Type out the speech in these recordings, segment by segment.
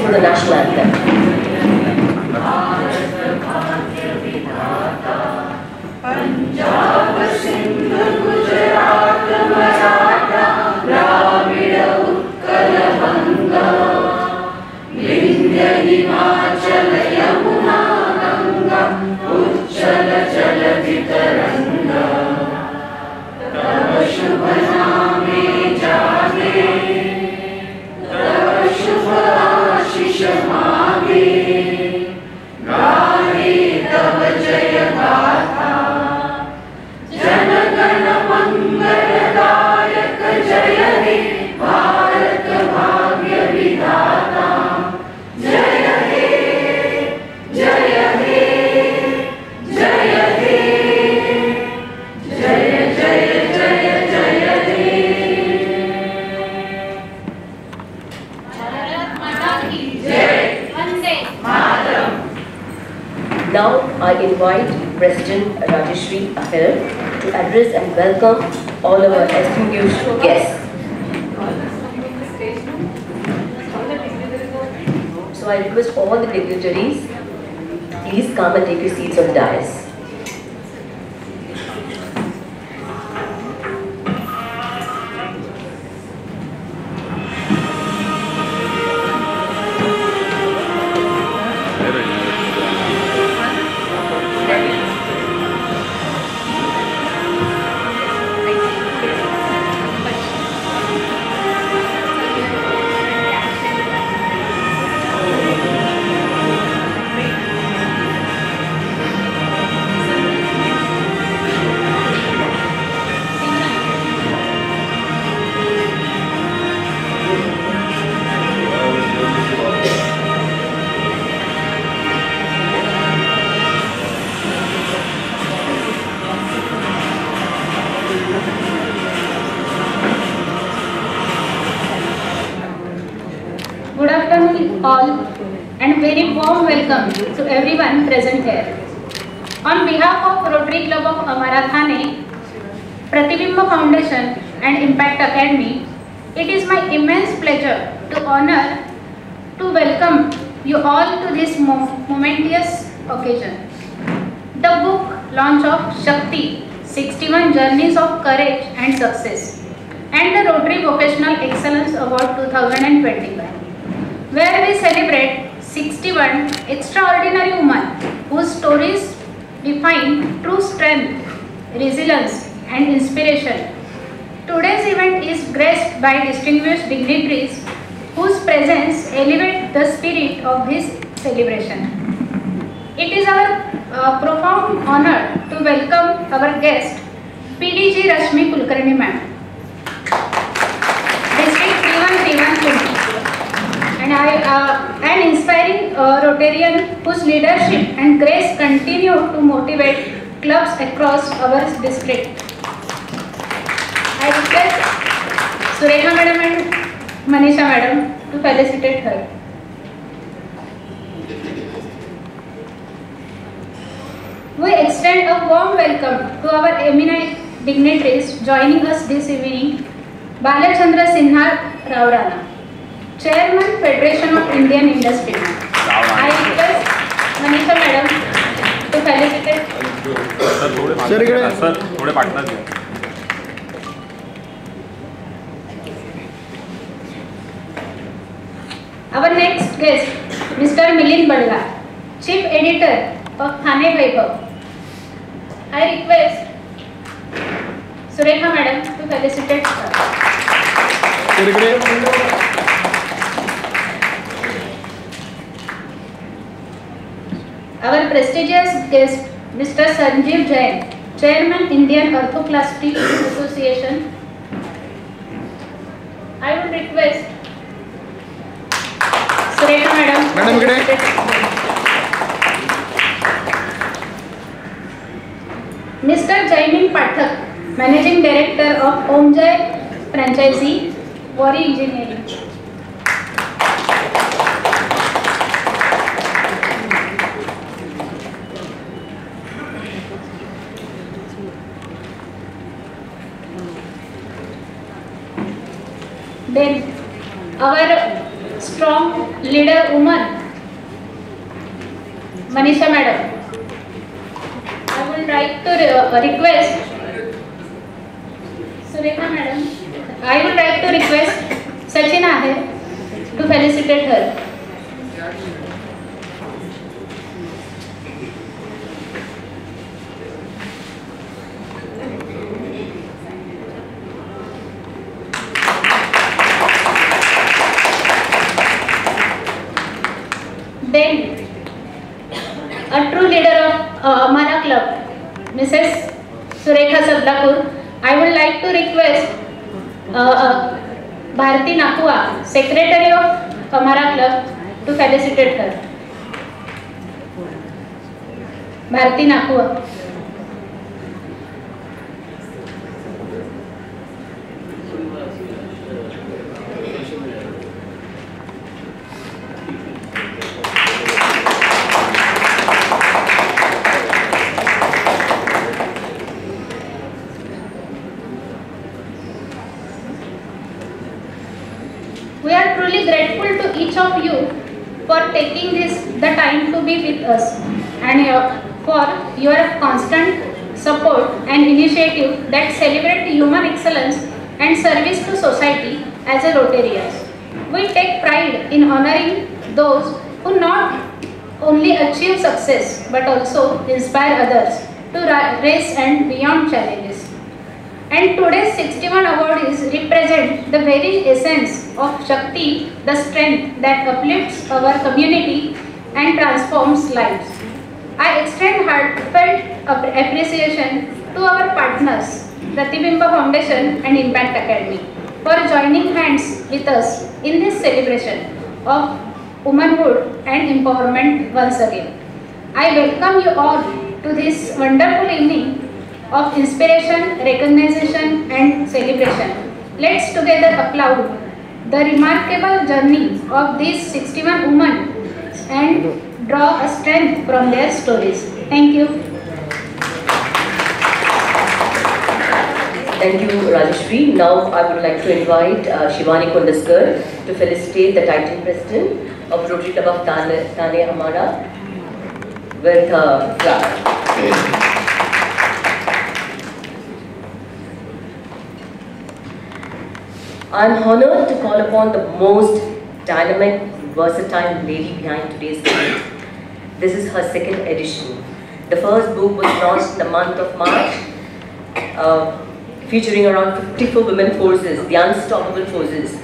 to the national anthem. Now I invite President Rajeshri Ahir to address and welcome all our distinguished guests. So I request all the dignitaries, please come and take your seats on the dais. Good afternoon all and very warm welcome to everyone present here. On behalf of Rotary Club of Amara Thane, Pratibimba Foundation and Impact Academy, it is my immense pleasure to welcome you all to this momentous occasion. The book launch of Shakti, 61 Journeys of Courage and Success, and the Rotary Vocational Excellence Award 2025. Where we celebrate 61 extraordinary women whose stories define true strength, resilience and inspiration. Today's event is graced by distinguished dignitaries whose presence elevates the spirit of this celebration. It is our profound honor to welcome our guest, PDG Rashmi Kulkarni ma'am, District 3131 Pune. And an inspiring Rotarian whose leadership and grace continue to motivate clubs across our district. I request Surekha madam and Manisha madam to felicitate her. We extend a warm welcome to our eminent dignitaries joining us this evening. Balachandra Sinha Raurana, Chairman Federation of Indian Industry. I request Manisha madam to felicitate. Our next guest, Mr. Milind Balla, Chief Editor of Thane Vaibhav. I request Surekha madam to felicitate her. Our prestigious guest, Mr. Sanjeev Jain, Chairman Indian Orthoplasty Association. I would request Surekha madam. Mr. Jaimin Pathak, Managing Director of Omjay Franchisee, Wari Engineering. Then our strong leader woman, Manisha madam. I would like to request Surekha madam. I would like to request Sachin Ahir to felicitate her. Then, a true leader of Amana Club, Mrs. Surekha Sablakur, I would like to request Bharti Nakua, Secretary of Amara Club, to felicitate her. Bharti Nakua. We are truly grateful to each of you for taking the time to be with us and for your constant support and initiative that celebrate human excellence and service to society as a Rotarians. We take pride in honoring those who not only achieve success but also inspire others to race and beyond challenges. And today's 61 awardees represent the very essence of Shakti, the strength that uplifts our community and transforms lives. I extend heartfelt appreciation to our partners, Pratibimba Foundation and Impact Academy, for joining hands with us in this celebration of womanhood and empowerment once again. I welcome you all to this wonderful evening of inspiration, recognition and celebration. Let's together applaud the remarkable journey of these 61 women and draw a strength from their stories. Thank you. Thank you, Rajeshri. Now I would like to invite Shivani Kundaskar to felicitate the title president of Rotary Club of Thane Amara with a flower. I am honored to call upon the most dynamic, versatile lady behind today's event. This is her second edition. The first book was launched in the month of March, featuring around 54 women forces, the unstoppable forces.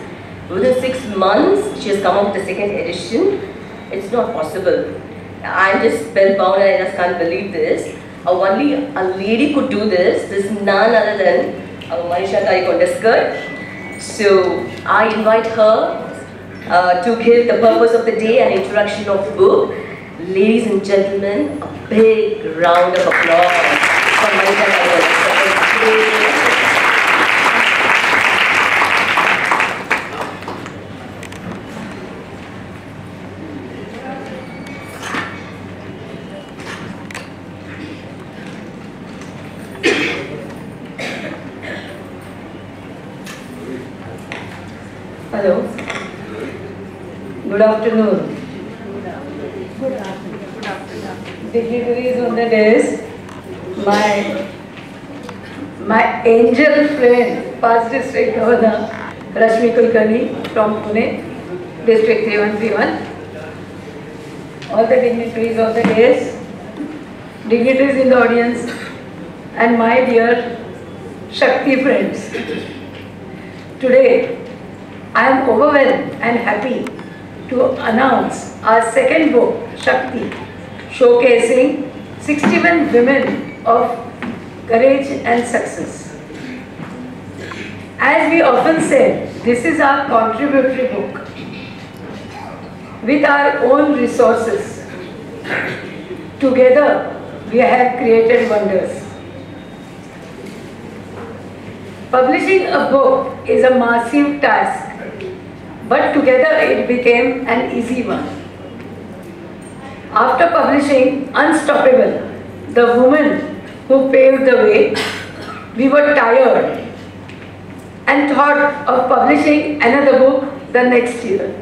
Within 6 months, she has come up with the second edition. It's not possible. I'm just spellbound and I just can't believe this. Only a lady could do this. This is none other than Manisha Kundaskar. So I invite her to give the purpose of the day and introduction of the book. Ladies and gentlemen, a big round of applause for Manisha Kundaskar. Hello. Good afternoon. Dignitaries on the dais, my angel friend, past district governor Rashmi Kulkarni from Pune, district 3131. All the dignitaries on the dais, dignitaries in the audience, and my dear Shakti friends. Today, I am overwhelmed and happy to announce our second book, Shakti, showcasing 61 women of courage and success. As we often said, this is our contributory book. With our own resources, together we have created wonders. Publishing a book is a massive task, but together it became an easy one. After publishing Unstoppable, the woman who paved the way, we were tired and thought of publishing another book the next year.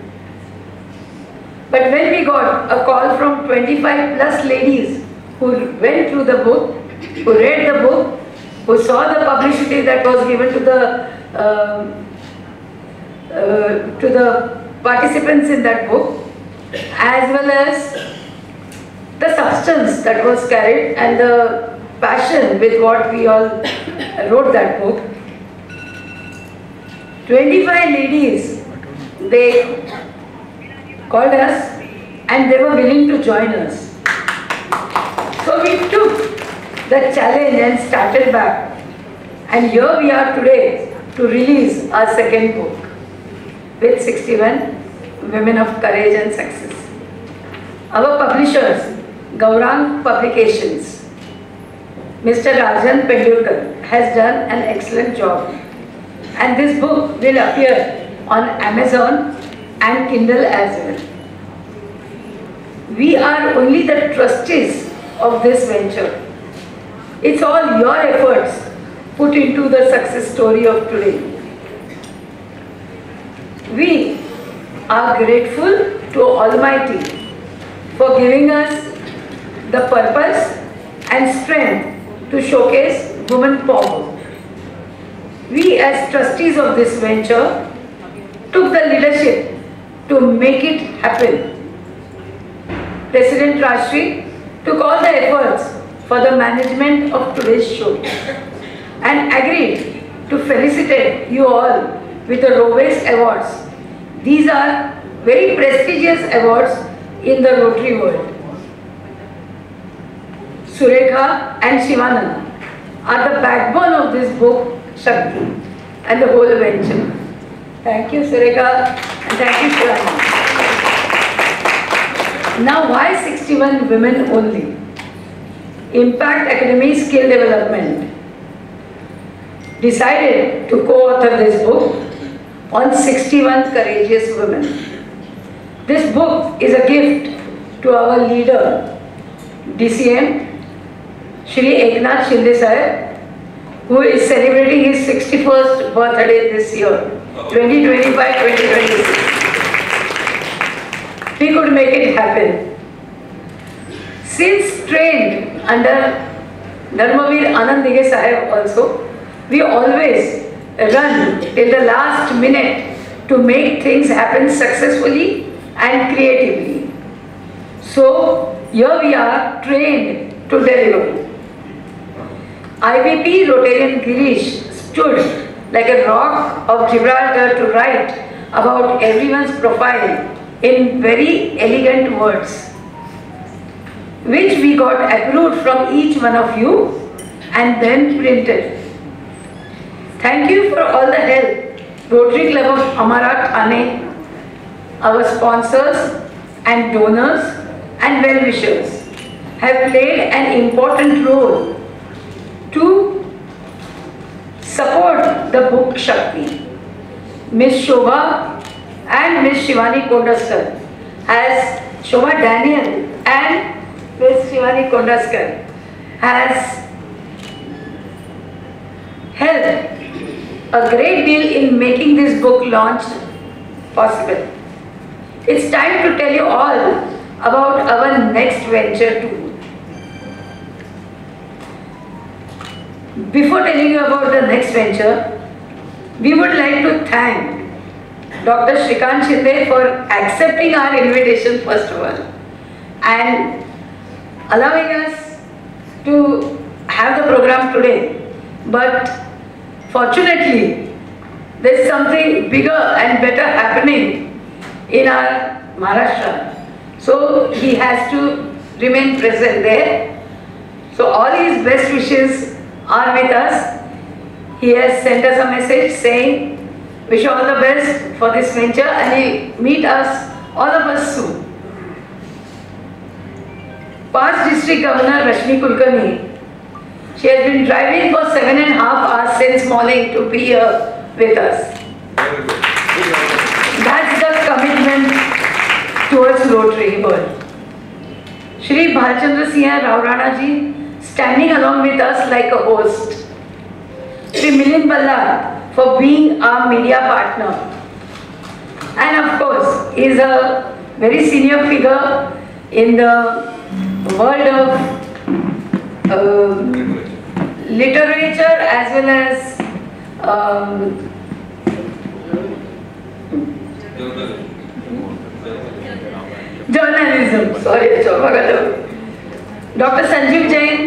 But when we got a call from 25 plus ladies who went through the book, who read the book, who saw the publicity that was given to the participants in that book, as well as the substance that was carried and the passion with what we all wrote that book. 25 ladies, they called us and they were willing to join us. So we took the challenge and started back. And here we are today to release our second book with 61 Women of Courage and Success. Our publishers, Gaurang Publications, Mr. Rajan Pendulkar has done an excellent job. And this book will appear on Amazon and Kindle as well. We are only the trustees of this venture. It's all your efforts put into the success story of today. We are grateful to Almighty for giving us the purpose and strength to showcase women power. We as trustees of this venture took the leadership to make it happen. President Rashmi took all the efforts for the management of today's show and agreed to felicitate you all with the Rovex Awards. These are very prestigious awards in the Rotary world. Surekha and Shivanand are the backbone of this book, Shakti, and the whole venture. Thank you, Surekha, and thank you, Shivanand. Now, why 61 women only? Impact Academy Skill Development decided to co-author this book on 61 courageous women. This book is a gift to our leader, DCM, Shri Eknath Shinde Sahib, who is celebrating his 61st birthday this year, 2025-2026. We could make it happen. Since trained under Dharmavir Anand Dige Sahib also, we always run till the last minute to make things happen successfully and creatively. So, here we are trained to deliver. IVP Rotarian Girish stood like a rock of Gibraltar to write about everyone's profile in very elegant words, which we got approved from each one of you and then printed. Thank you for all the help. Rotary Club of Amara Thane, our sponsors and donors and well-wishers have played an important role to support the book Shakti. Ms. Shobha and Ms. Shivani Kondaskar has, Shobha Daniel and Ms. Shivani Kondaskar has helped a great deal in making this book launch possible. It's time to tell you all about our next venture too. Before telling you about the next venture, we would like to thank Dr. Shrikant Shinde for accepting our invitation first of all and allowing us to have the program today. But fortunately, there is something bigger and better happening in our Maharashtra. So he has to remain present there. So all his best wishes are with us. He has sent us a message saying, wish you all the best for this venture and he'll meet us, all of us soon. Past District Governor Rashmi Kulkarni, she has been driving for 7.5 hours since morning to be here with us. That's the commitment towards Rotary world. Shri Bhalchandra Singh Rao Rana ji standing along with us like a host. Shri Milind for being our media partner. And of course, is a very senior figure in the world of literature as well as journalism. Sorry, Dr. Sanjeev Jain,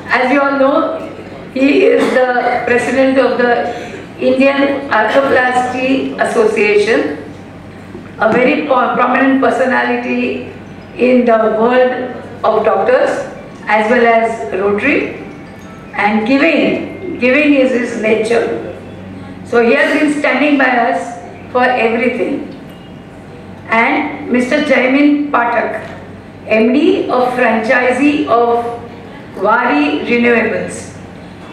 as you all know, he is the president of the Indian Arthroplasty Association, a very prominent personality in the world of doctors as well as Rotary, and giving is his nature. So he has been standing by us for everything. And Mr. Jaimin Pathak, MD of franchisee of Wari Renewables,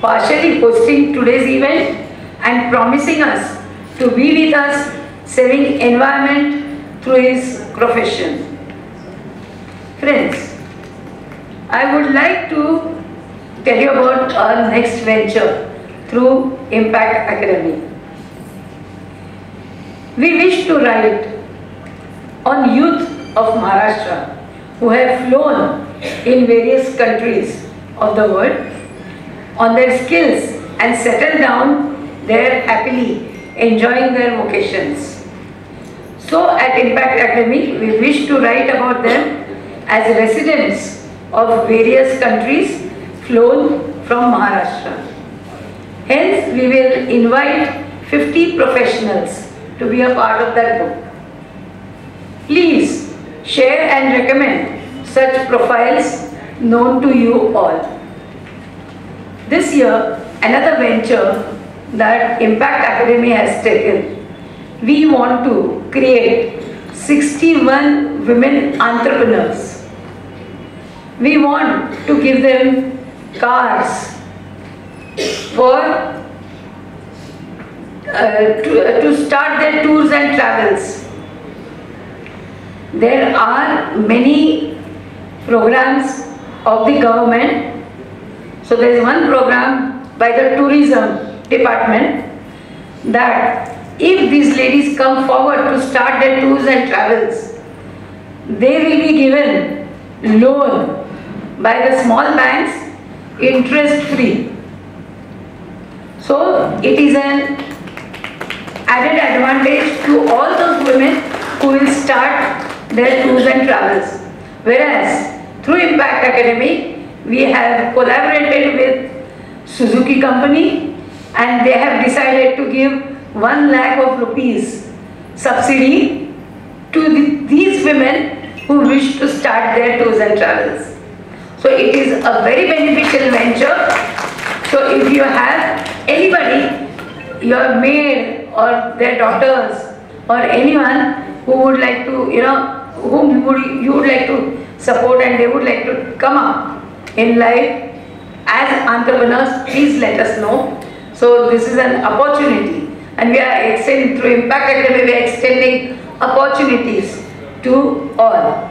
partially hosting today's event and promising us to be with us saving environment through his profession. Friends, I would like to tell you about our next venture through Impact Academy. We wish to write on youth of Maharashtra who have flown in various countries of the world, on their skills and settled down there happily enjoying their vocations. So at Impact Academy, we wish to write about them as residents of various countries flown from Maharashtra. Hence, we will invite 50 professionals to be a part of that book. Please share and recommend such profiles known to you all. This year, another venture that Impact Academy has taken, we want to create 61 women entrepreneurs. We want to give them cars for to start their tours and travels. There are many programs of the government. So there is one program by the tourism department that if these ladies come forward to start their tours and travels, they will be given loan by the small banks, interest free. So it is an added advantage to all those women who will start their tours and travels. Whereas through Impact Academy, we have collaborated with Suzuki company and they have decided to give 1 lakh of rupees subsidy to these women who wish to start their tours and travels. So it is a very beneficial venture. So if you have anybody, your maid or their daughters or anyone who would like to, whom you would like to support and they would like to come up in life as entrepreneurs, please let us know. So this is an opportunity and we are extending through Impact Academy, we are extending opportunities to all.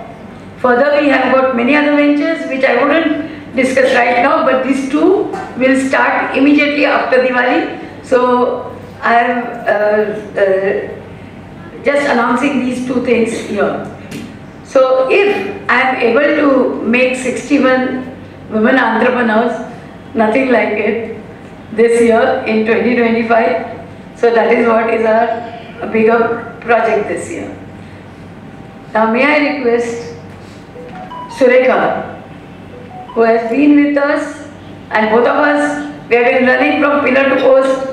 Further, we have got many other ventures which I wouldn't discuss right now, but these two will start immediately after Diwali. So I am just announcing these two things here. So if I am able to make 61 women entrepreneurs, nothing like it, this year in 2025. So that is what is our bigger project this year. Now may I request Surekha, who has been with us, and both of us, we have been running from pillar to post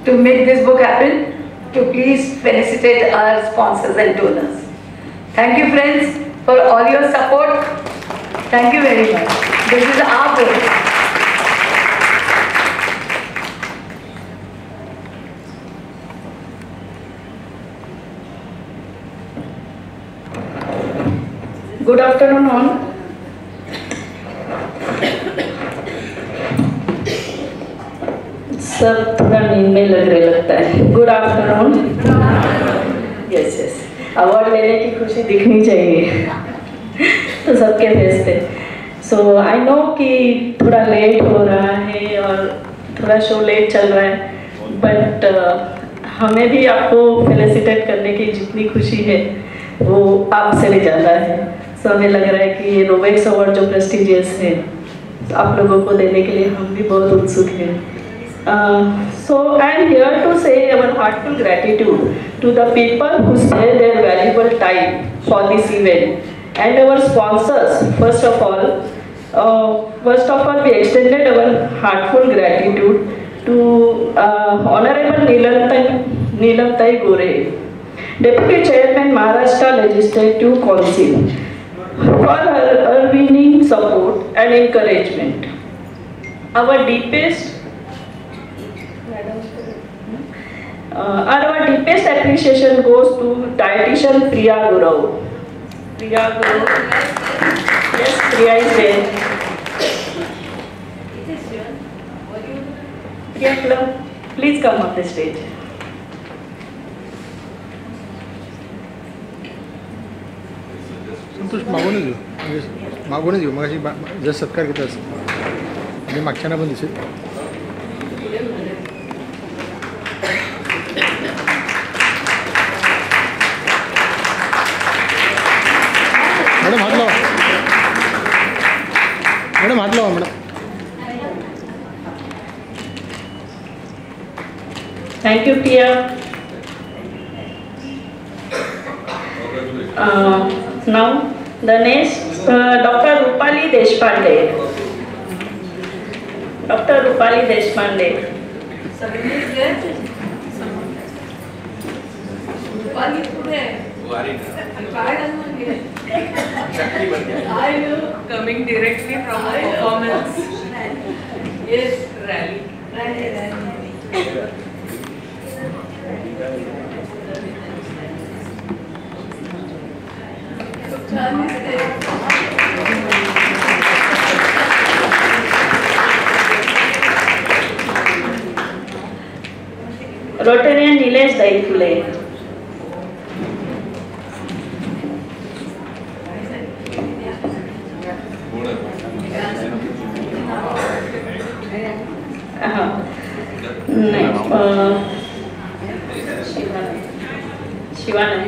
to make this book happen, to please felicitate our sponsors and donors. Thank you friends for all your support. Thank you very much. This is our book. Good afternoon all. सब थोड़ा नींद में लग रहे लगता है. Good afternoon. Yes yes, award लेने की खुशी दिखनी चाहिए तो सबके फेस पे. सो आई नो कि थोड़ा लेट हो रहा है और थोड़ा शो लेट चल रहा है, बट हमें भी आपको फेलिसिटेट करने की जितनी खुशी है वो आपसे भी ज़्यादा है। सो हमें लग रहा है कि ये रोवेक्स अवार्ड जो प्रेस्टिजियस है, आप लोगों को देने के लिए हम भी बहुत उत्सुक हैं। So I am here to say our heartful gratitude to the people who spare their valuable time for this event and our sponsors. First of all, we extended our heartful gratitude to Honorable Neelamtai Gore, Deputy Chairman Maharashtra Legislative Council, for her unwavering support and encouragement. Our deepest appreciation goes to dietitian Priya Gurau. Priya Gurau. Yes, Priya is there. Priya Club, please come up the stage. संतोष मागूनच येऊ म्हणजे मागूनच येऊ मग अशी जस सत्कार घेत असं आणि मागच्यांना पण दिसेल. मॅडम हात लावा, मॅडम हात लावा madam. Thank you, Priya. Now the next, Dr. Rupali Deshpande. Dr. Rupali Deshpande. Coming directly from the performance. Yes, rally. Rotarian Nilesh Daifule. Shivana.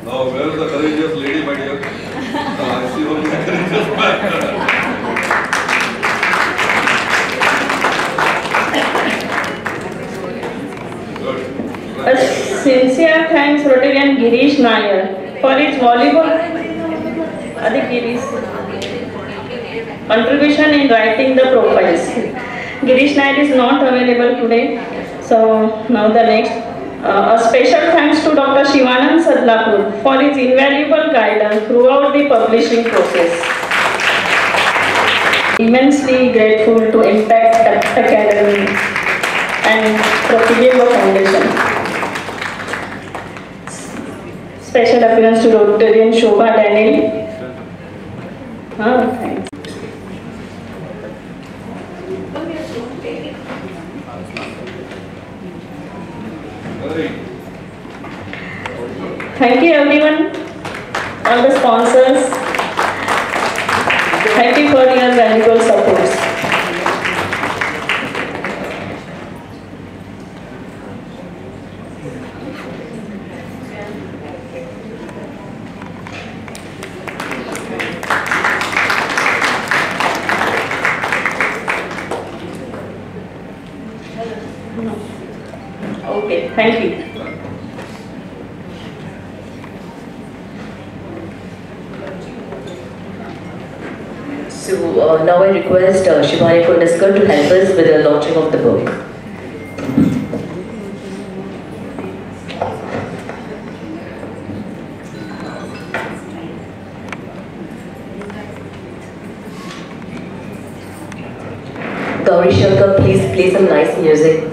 Now, where is the courageous lady, my dear? I see only the courageous man. A sincere thanks Rotarian Girish Nair for his valuable contribution in writing the profiles. Girish Nair is not available today, so now the next. A special thanks to Dr. Shivanand Sadlapur for his invaluable guidance throughout the publishing process. Immensely grateful to Impact Academy and Profilio Foundation. Special appearance to Rotarian Shobha Daniel. Thanks. Thank you everyone, all the sponsors. Thank you for your valuable support. Okay, thank you. So now I request Shivani Kondaskar to help us with the launching of the book. Gauri Shankar, please play some nice music.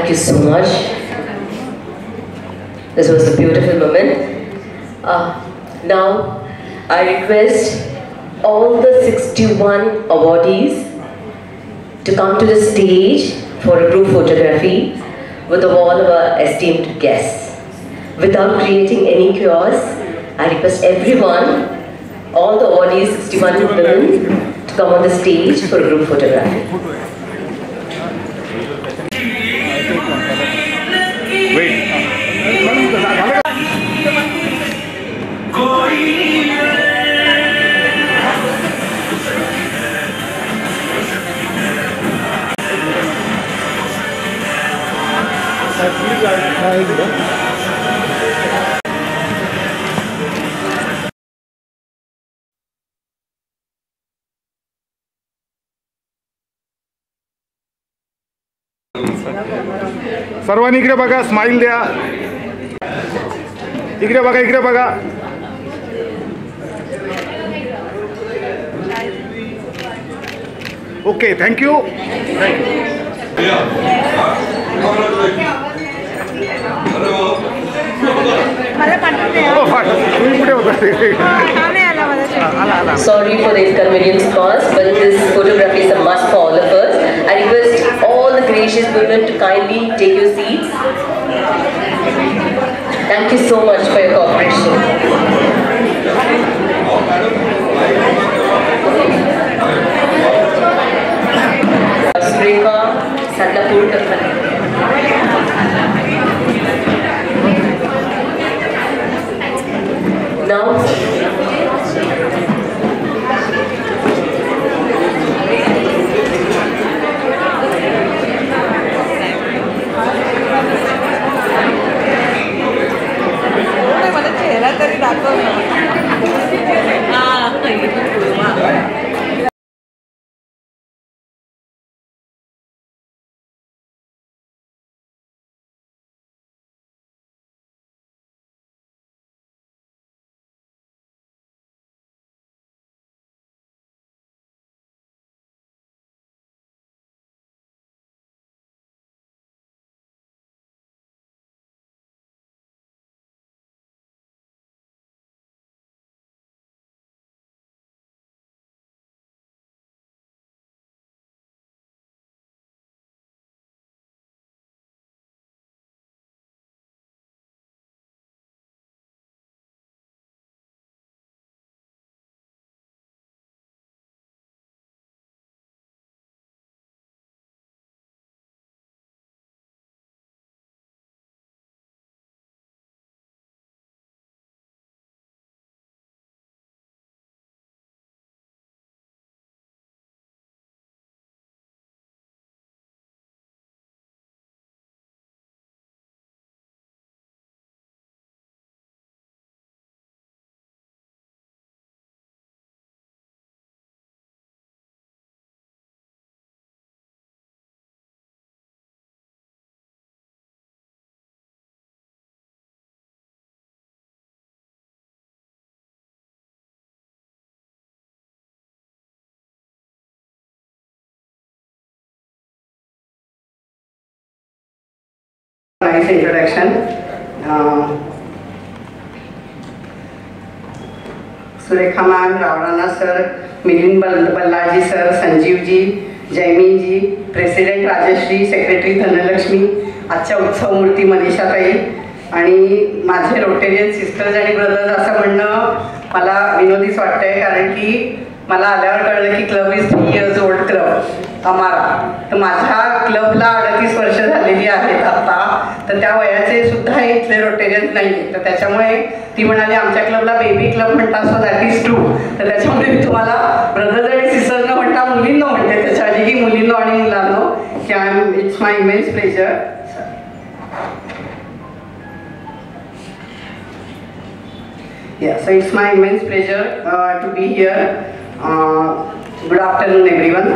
Thank you so much. This was a beautiful moment. Now, I request all the 61 awardees to come to the stage for a group photography with all of our esteemed guests. Without creating any chaos, I request everyone, all the awardees, 61 women, to come on the stage for a group photography. सर्वांनी इकडे बघा, smile द्या. इकडे बघा, इकडे बघा. Okay, thank you. Sorry for the inconvenience caused, but this photography is a must for all of us. I request all the gracious women to kindly take your seats. Thank you so much for your cooperation. Now, nice introduction. Surekha ma'am, Ravrana sir, Milind Ballaji sir, Sanjeev ji, Jaymeen ji, president Rajshree, secretary Dhanalakshmi, आजच्या उत्सव मूर्ती मनीषाताई आणि माझे Rotarian sisters आणि brothers असं म्हणणं मला विनोदीच वाटतंय, कारण की मला आल्यावर कळलं की club is 3 years old club आम्हाला. तर माझ्या क्लबला 38 वर्ष झालेली आहेत आता, तर त्या वयाचे सुद्धा इथले रोटेरियन्स नाही आहेत. तर त्याच्यामुळे ती म्हणाली आमच्या क्लबला बेबी क्लब म्हणतात, सो दॅट इज ट्रू. तर त्याच्यामुळे मी तुम्हाला ब्रदर्स आणि सिस्टर्स न म्हणता मुलींना म्हणते, त्याच्या आधी की मुलींनो आणि मुलांनो, की it's my immense pleasure. Yeah, so it's my immense pleasure to be here. Good afternoon, everyone.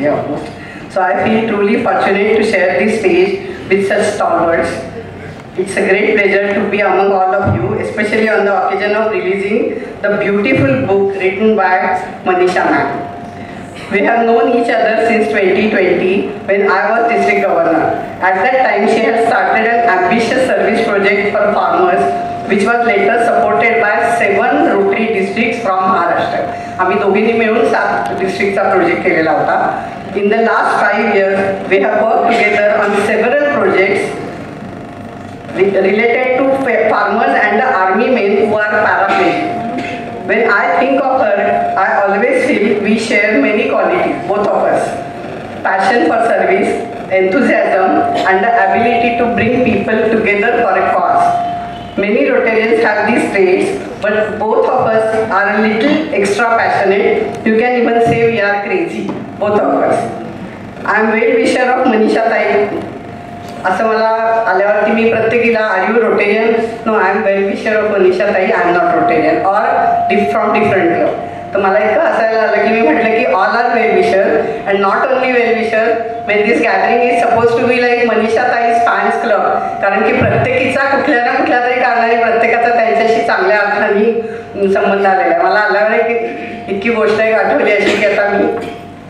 Almost. So I feel truly fortunate to share this stage with such stalwarts. It's a great pleasure to be among all of you, especially on the occasion of releasing the beautiful book written by Manisha ma'am. We have known each other since 2020 when I was district governor. At that time, she had started an ambitious service project for farmers, which was later supported by 7 Rotary districts from Maharashtra. आम्ही दोघींनी मिळून 7 डिस्ट्रिक्टचा project केलेला होता. In the last 5 years, we have worked together on several projects related to farmers and the army men who are paraplegic. When I think of her, I always feel we share many qualities, both of us. Passion for service, enthusiasm, and the ability to bring people together for a cause. Many Rotarians have these traits, but both of us are a little extra passionate. You can even say we are crazy, both of us. I am well-wisher of Manisha Tai. असं मला आल्यावरती मी प्रत्येकीला are you Rotarian no I am well wisher of Manisha Tai I am not Rotarian or from different club. तर मला इतकं हसायला आलं की मी म्हटलं की all are well wisher and not only well wisher when this gathering is suppose to be like Manisha Tai's fans club. कारण की प्रत्येकीचा कुठल्या ना कुठल्या तरी कारणाने प्रत्येकाचा त्यांच्याशी चांगल्या अर्थाने संबंध आलेला आहे. मला आल्यावर एक इतकी गोष्ट एक आठवली अशी की आता मी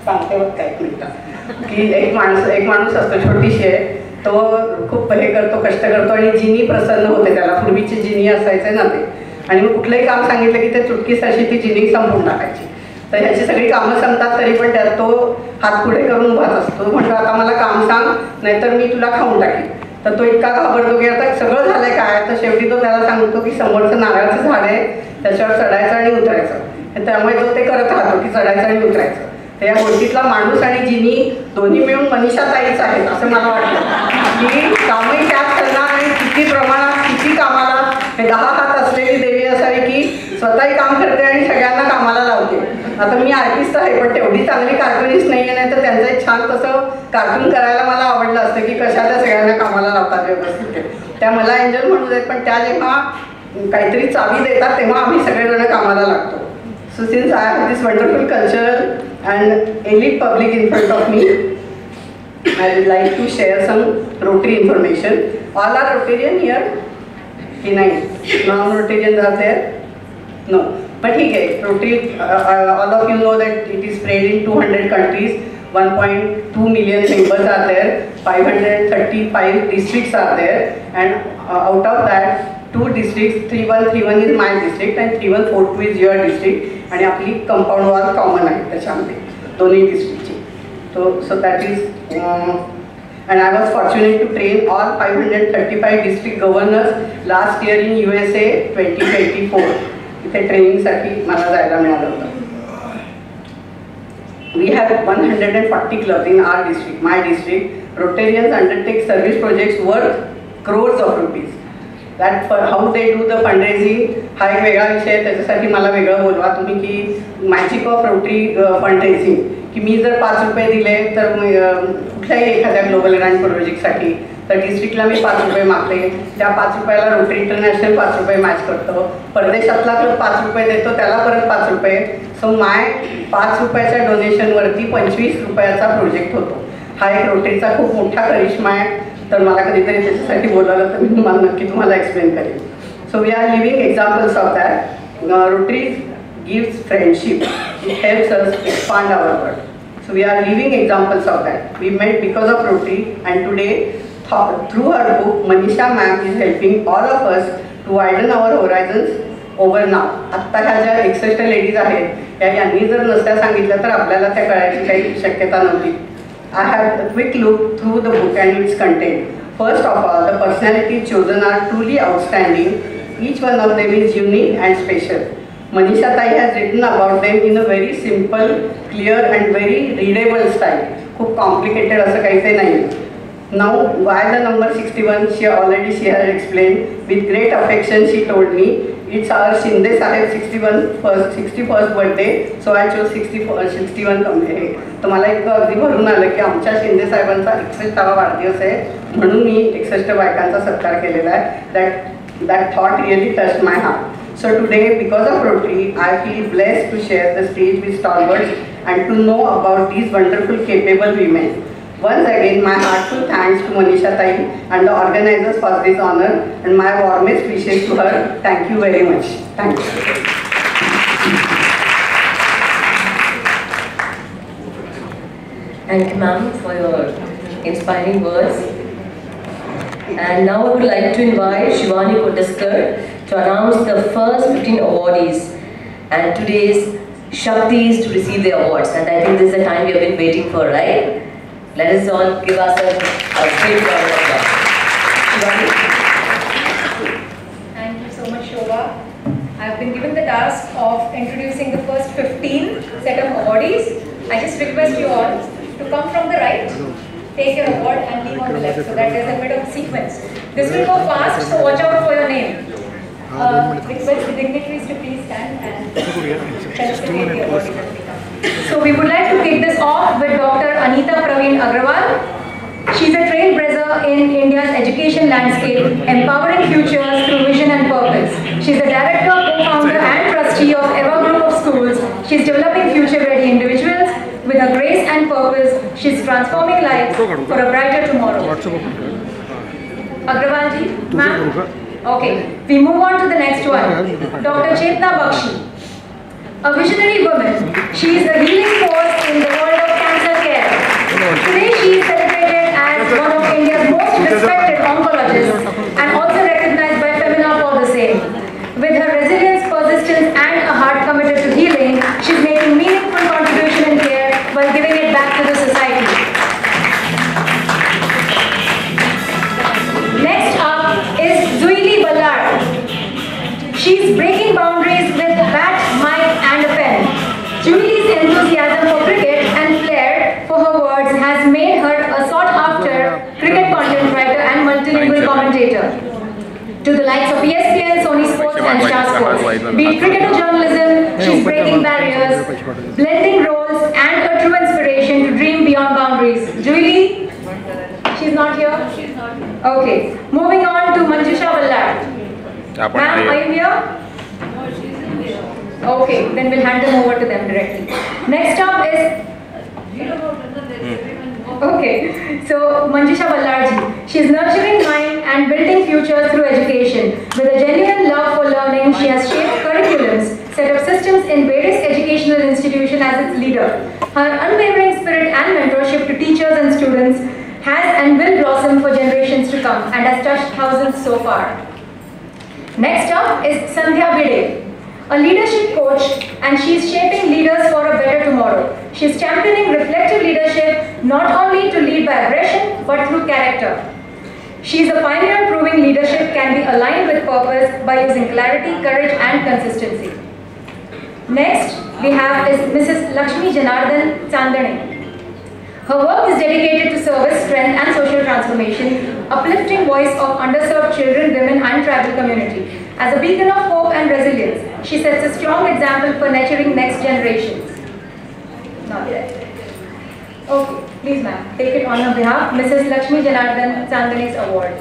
सांगते बघ काय मिळतं की एक माणूस असतो छोटीशी आहे तो खूप हे करतो कष्ट करतो आणि जिनी प्रसन्न होते त्याला. पूर्वीचे जिनी असायचे ना ते आणि मग कुठलंही काम सांगितलं की ते चुटकीसारशी ती जिनी संपून टाकायची. तर ह्याची सगळी कामं संपतात तरी पण त्यात तो हात पुढे करून उभाच असतो. म्हणतो आता मला काम सांग नाहीतर मी तुला खाऊन टाकेन. तर तो इतका घाबरतो की आता सगळं झालंय काय. तर शेवटी तो त्याला सांगतो की समोरचं नारळाचं झाड आहे त्याच्यावर चढायचं आणि उतरायचं. त्यामुळे तो ते करत राहतो की चढायचं आणि उतरायचं. तर या गोष्टीतला माणूस आणि जिनी दोन्ही मिळून मनीषा ताईच आहेत असं मला वाटतं की कामही त्यात करणार आणि किती प्रमाणात किती कामाला 10 हात असलेली देवी असावी की स्वतःही काम करते आणि सगळ्यांना कामाला लावते. आता मी आर्टिस्ट आहे पण तेवढी चांगली कार्टुनिस्ट नाही आहे. नाही तर त्यांचं एक छान तसं कार्टून करायला मला आवडलं असतं की कशा त्या सगळ्यांना कामाला लावतात व्यवस्थित. त्या मला एंजल म्हणून आहेत पण त्या जेव्हा काहीतरी चावी देतात तेव्हा आम्ही सगळेजण कामाला लागतो. So since I have this wonderful cultural and elite public in front of me, I would like to share some Rotary information. All are Rotarian here? Non-Rotarians are there? No. But okay, Rotary, all of you know that it is spread in 200 countries. 1.2 million members are there. 535 districts are there. And out of that, 2 districts, 3131 is my district and 3142 is your district. आणि आपली compound wall common आहे त्याच्यामध्ये दोन्ही डिस्ट्रिक्टची. So that is and I was fortunate to train all 535 district governors last year in USA 2024. इथे ट्रेनिंगसाठी मला जायला मिळालं होतं. We have 140 clubs in our district, my district. Rotarians undertake service projects worth crores of rupees. That for how they do the fundraising हा एक वेगळा विषय आहे. त्याच्यासाठी मला वेगळं बोलवा तुम्ही की मॅजिक ऑफ रोटरी फंडरेझिंग की मी जर 5 रुपये दिले तर कुठल्याही एखाद्या ग्लोबल ग्रँड प्रोजेक्टसाठी तर डिस्ट्रिक्टला मी 5 रुपये मागते. त्या 5 रुपयाला रोटरी इंटरनॅशनल 5 रुपये मॅच करतो. परदेशातला क्लब 5 रुपये देतो त्याला परत 5 रुपये. सो माय 5 रुपयाच्या डोनेशनवरती 25 रुपयाचा प्रोजेक्ट होतो. हा एक रोटरीचा खूप मोठा करिश्मा आहे. तर मला कधीतरी त्याच्यासाठी बोलावलं तर मी तुम्हाला नक्की तुम्हाला एक्सप्लेन करेन. So we are living examples of that. Rotary gives friendship. It helps us expand our world. So we are living examples of that. We met because of Rotary and today through her book Manisha ma'am is helping all of us to widen our horizons over now. आत्ता ह्या ज्या 61 ladies आहेत यांनी जर नसत्या सांगितलं तर आपल्याला त्या कळायची काही शक्यता नव्हती. I have a quick look through the book and its content. First of all, the personalities chosen are truly outstanding. Each one of them is unique and special. Manisha Tai has written about them in a very simple, clear and very readable style. खूप complicated असं काही ते नाही. Now, why the number 61? She has explained. With great affection, she told me, it's our Shinde Sahib 61st birthday, so I chose 61 तर मला इतकं अगदी भरून आलं की आमच्या शिंदे साहेबांचा 61वा वाढदिवस आहे म्हणून मी 61 बायकांचा सत्कार केलेला आहे. That thought really touched my heart. So today, because of Rotary, I feel blessed to share the stage with stalwarts and to know about these wonderful, capable women. Once again, my heartfelt thanks to Manisha Tai and the organizers for this honor, and my warmest wishes to her. Thank you very much. Thank you. Thank you, ma'am, for your inspiring words. And now I would like to invite Shivani Kotaskar to announce the first 15 awardees and today's Shaktis to receive the awards. And I think this is the time we have been waiting for, right? Let us all give ourselves a great round of applause. Shivani? Thank you so much, Shobha. I've been given the task of introducing the first 15 set of awardees. I just request you all to come from the right, take your award and leave on the left, so that there's a bit of sequence. This will go fast, so watch out for your name. Request the dignitaries to please stand and felicitate the awardees. So we would like to kick this off with Dr. Anita Praveen Agrawal. She's a trailblazer in India's education landscape, empowering futures through vision and purpose. She's the director, co-founder and trustee of Ever Group of Schools. She's developing future-ready individuals. With her grace and purpose, she's transforming lives for a brighter tomorrow. Agrawal ji, ma'am? Okay, we move on to the next one. Dr. Chetna Bakshi. A visionary woman, she is a healing force in the world of cancer care. Today she is celebrated as one of India's most respected oncologists and also recognized by Femina for the same. With her resilience, persistence and a heart committed to healing, she is making meaningful contribution in care while giving it back to the society. Next up is Zuili Ballard. She is breaking boundaries with a bat, mic and a pen. Zuili's enthusiasm for cricket and flair for her words has made her a sought-after cricket content writer and multilingual commentator. To the likes of ESPN, Sony Sports and Star Sports. Be it cricket or journalism, she's breaking barriers, blending roles and a true inspiration to dream beyond boundaries. Julie? She's not here? She's not here. Okay. Moving on to Manjusha Ballard. Ma'am, are you here? No, she's in there. Okay, then we'll hand them over to them directly. Next up is... Okay, so Manjusha Ballarji. She is nurturing mind and building futures through education. With a genuine love for learning, she has shaped curriculums, set up systems in various educational institutions as its leader. Her unwavering spirit and mentorship to teachers and students has and will blossom for generations to come and has touched thousands so far. Next up is Sandhya Bide, a leadership coach, and she is shaping leaders for a better tomorrow. She is championing reflective leadership not only to lead by aggression but through character. She is a pioneer proving leadership can be aligned with purpose by using clarity, courage and consistency. Next we have is Mrs. Lakshmi Janardhan Chandani. Her work is dedicated to service, strength and social transformation, uplifting voice of underserved children, women and tribal community. As a beacon of hope and resilience, she sets a strong example for nurturing next generations. Not yet. Okay, please ma'am, take it on her behalf, Mrs. Lakshmi Janardhan Chandani's award.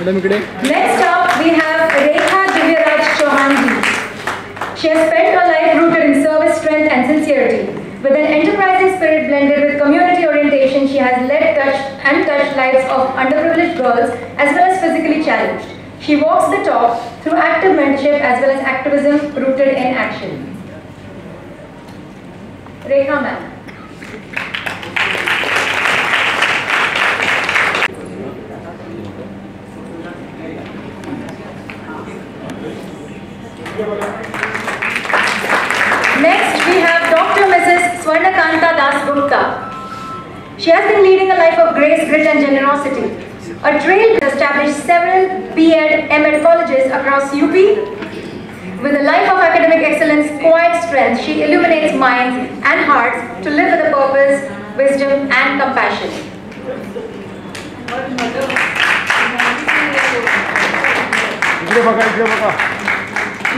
Next up, we have Rekha Divyaraj Chauhanji. She has spent her life rooted in service, strength and sincerity. With an enterprising spirit blended with community orientation, she has led touched lives of underprivileged girls as well as physically challenged. She walks the talk through active mentorship as well as activism rooted in action. Rekha ma'am. Next, we have Dr. Mrs. Swarnakanta Das Gupta. She has been leading a life of grace, grit and generosity. A trail established several B.Ed, M.Ed colleges across UP. With a life of academic excellence, quiet strength, she illuminates minds and hearts to live with a purpose, wisdom and compassion.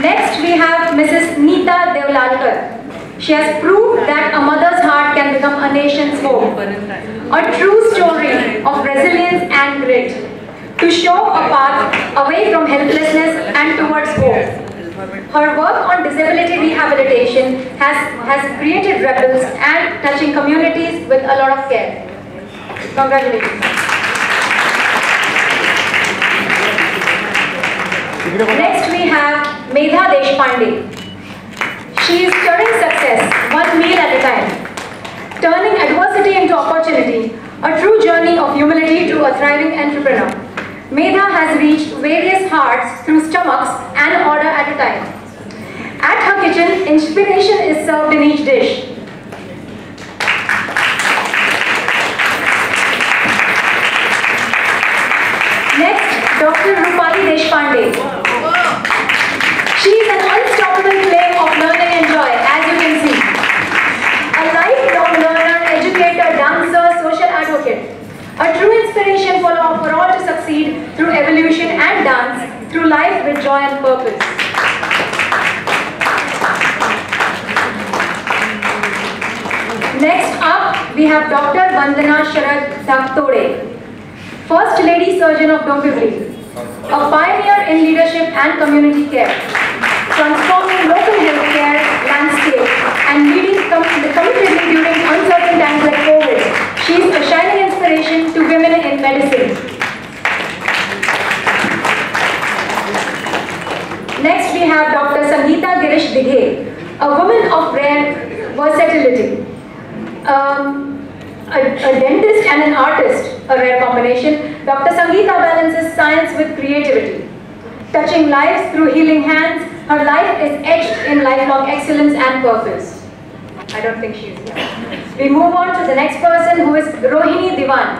Next, we have Mrs. Neeta Devlalkar. She has proved that a mother's heart can become a nation's hope. A true story of resilience and grit to show a path away from helplessness and towards hope. Her work on disability rehabilitation has created rebels and touching communities with a lot of care. Congratulations. Next we have Medha Deshpande. She is turning success one meal at a time, turning adversity into opportunity, a true journey of humility to a thriving entrepreneur. Medha has reached various hearts through stomachs and order at a time. At her kitchen, inspiration is served in each dish. Next, Dr. Rupali Deshpande. She is an unstoppable flame of learning and joy, as you can see. A lifelong learner, educator, dancer, social advocate. A true inspiration for all to succeed through evolution and dance, through life with joy and purpose. Next up, we have Dr. Vandana Sharad Daktode, First Lady Surgeon of Dombivli, a pioneer in leadership and community care, transforming local healthcare landscape and leading committedly during uncertain times like COVID. She is a shining inspiration to women in medicine. Next we have Dr. Sangeeta Girish Dighe, a woman of rare versatility. A dentist and an artist, a rare combination. Dr. Sangeeta balances science with creativity. Touching lives through healing hands, her life is etched in lifelong excellence and purpose. I don't think she's here. We move on to the next person, who is Rohini Diwan.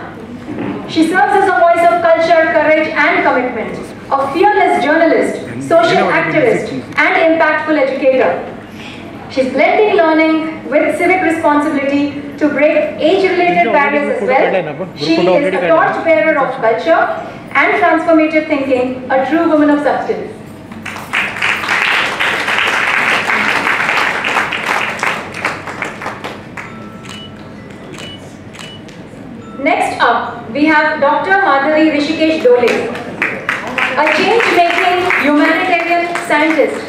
She serves as a voice of culture, courage and commitment, a fearless journalist, social activist and impactful educator. She's blending learning with civic responsibility to break age-related barriers as well. She is a torch-bearer of culture and transformative thinking, a true woman of substance. Next up, we have Dr. Madhavi Rishikesh Dole, a change-making humanitarian scientist,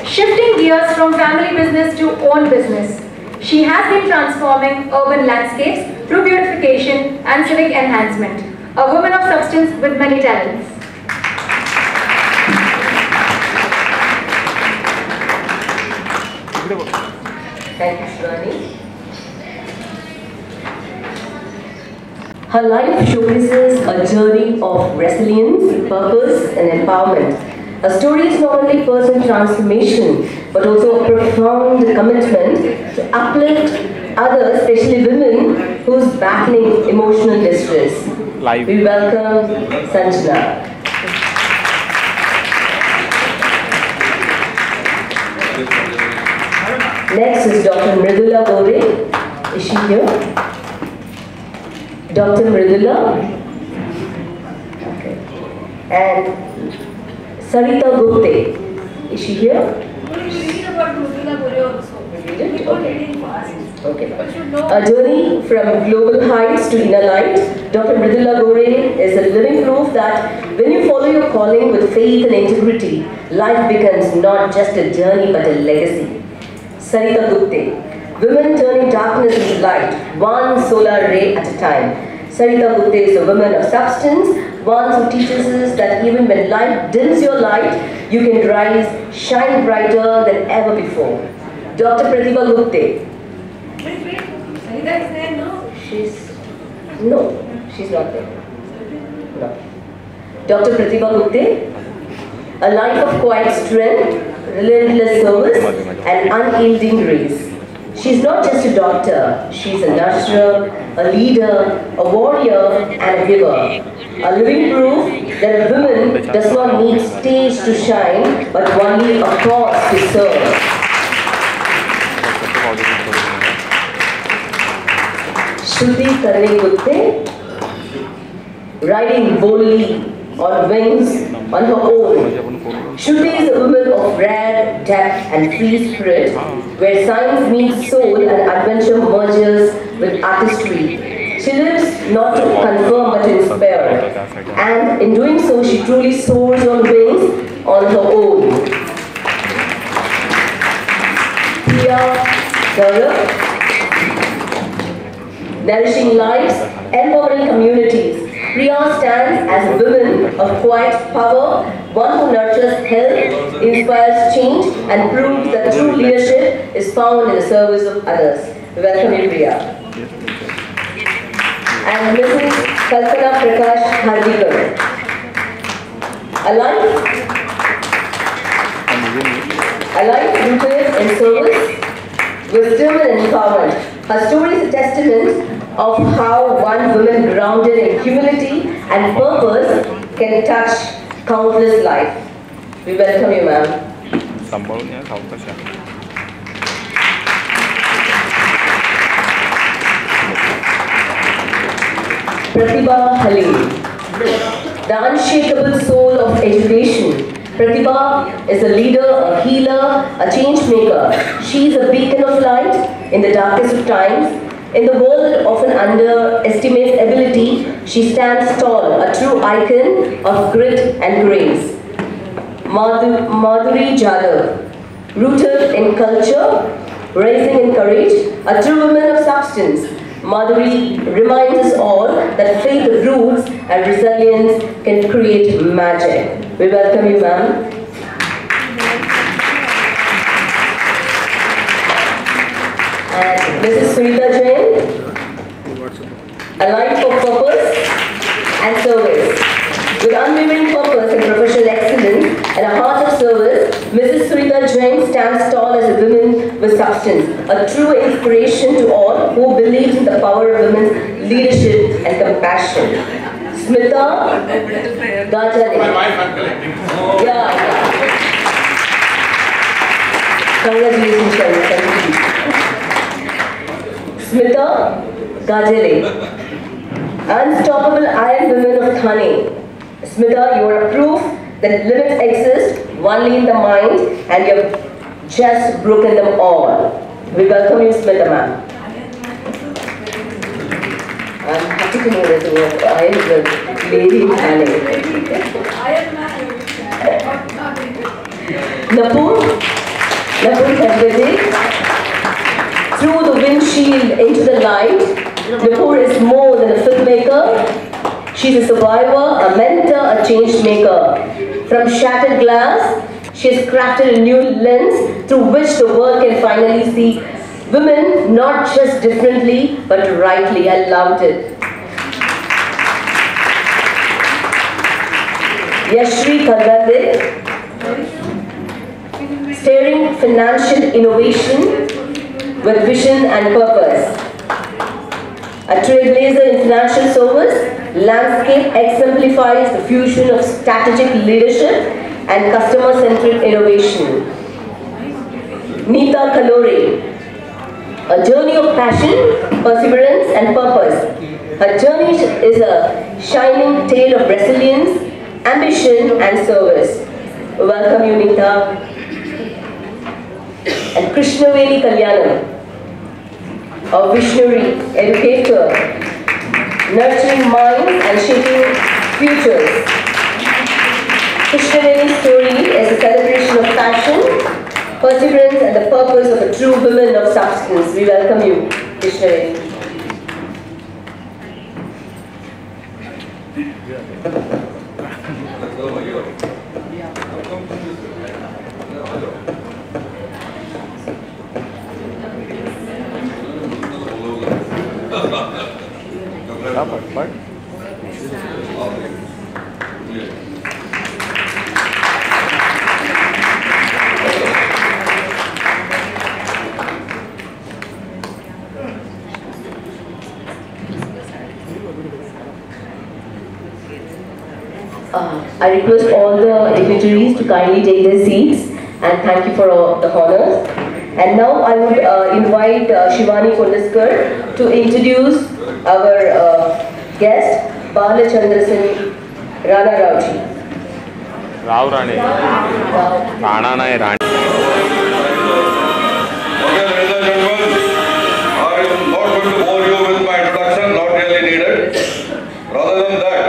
shifting gears from family business to own business. She has been transforming urban landscapes through beautification and civic enhancement. A woman of substance with many talents. Thank you, Shivani. Her life showcases a journey of resilience, purpose, and empowerment. Her story is not only personal transformation, but also a profound commitment to uplift others, especially women who's battling emotional distress. We welcome Sanjana. Next is Dr. Mridula Gore. Is she here? Dr. Mridula. Okay. And Sarita Gupte. Is she here? Okay. A journey from global heights to inner light. Dr. Mridula Gore is a living proof that when you follow your calling with faith and integrity, life becomes not just a journey but a legacy. Sarita Gupte, women turning darkness into light, one solar ray at a time. Sarita Gupte is a woman of substance, one who teaches us that even when life dims your light, you can rise, shine brighter than ever before. Dr. Pratibha Gupte. Sarita is there, no? She's not there. No. Dr. Pratibha Gupte, a life of quiet strength, relentless service, and unyielding grace. She's not just a doctor, she's a nurturer, a leader, a warrior, and a giver. A living proof that a woman does not need stage to shine, but only a cause to serve. Shruti Karne Gupte, riding boldly on wings on her own. Shruti is a woman of rare depth and free spirit, where science meets soul and adventure merges with artistry. She lives not to confirm but to inspire, and in doing so she truly soars on wings on her own. Priya Gaurav, nourishing lives, empowering communities. Priya stands as a woman of quiet power, one who nurtures health, inspires change, and proves that true leadership is found in the service of others. Welcome you, Priya. And Mrs. Kalpana Prakash Hardikar. A life rooted in service, wisdom and empowerment. Her story is a testament of how one woman grounded in humility and purpose can touch countless lives. We welcome you, ma'am. Pratibha Halim, the unshakable soul of education. Pratibha is a leader, a healer, a change maker. She is a beacon of light in the darkest of times. In the world often underestimates ability, she stands tall, a true icon of grit and grace. Madhuri Jadhav, rooted in culture, rising in courage, a true woman of substance. Madhuri reminds us all that faith, roots and resilience can create magic. We welcome you, ma'am. And Mrs. Sunita Jain, a life of purpose and service. With unwavering purpose and professional excellence and a heart of service, Mrs. Sunita Jain stands tall as a woman with substance, a true inspiration to all who believes in the power of women's leadership and compassion. Smita Gajale. My wife, I'm collecting. Yeah. Congratulations, Sharma. Smita Gajale. Unstoppable Iron Women of Thane. Smita, you are proof that limits exist only in the mind and you have just broken them all. We welcome you, Smita, ma'am. I'm happy to know that you are the lady in Thane. Napur Khandwade. Through the windshield into the light, Napur is more than a filmmaker. She's a survivor, a mentor, a change maker. From shattered glass, she has crafted a new lens through which the world can finally see women not just differently, but rightly. I loved it. Yashri Khandwade, steering financial innovation with vision and purpose. A trailblazer in financial service, Landscape exemplifies the fusion of strategic leadership and customer-centric innovation. Neeta Kalore, a journey of passion, perseverance and purpose. Her journey is a shining tale of resilience, ambition and service. Welcome you, Neeta. And Krishnaveli Kalyanam, a visionary, educator, nurturing minds and shaping futures. Krishnaveli's story is a celebration of passion, perseverance and the purpose of a true woman of substance. We welcome you, Krishnaveli. I request all the dignitaries to kindly take their seats and thank you for all the honors. And now I would invite Shivani Kundaskar to introduce our guest, Balachandra Singh Rana Rauji. Rao Rane. Rana Nai Rani. Okay, ladies and gentlemen, I am not going to bore you with my introduction, not really needed. Rather than that,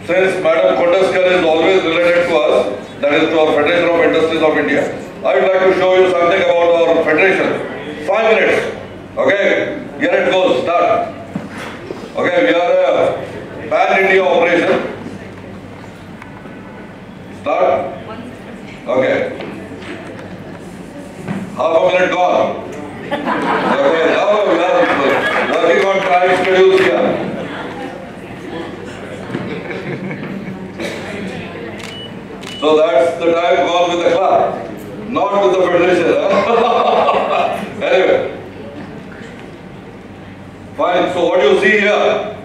since Madam Kundaskar is always related to us, that is to our Federation of Industries of India, I would like to show you something about our federation. 5 minutes. Okay, here it goes. Start. Okay, we are a pan-India operation. So that's the time gone with the club, not with the federation. Anyway. Fine, so what you see here,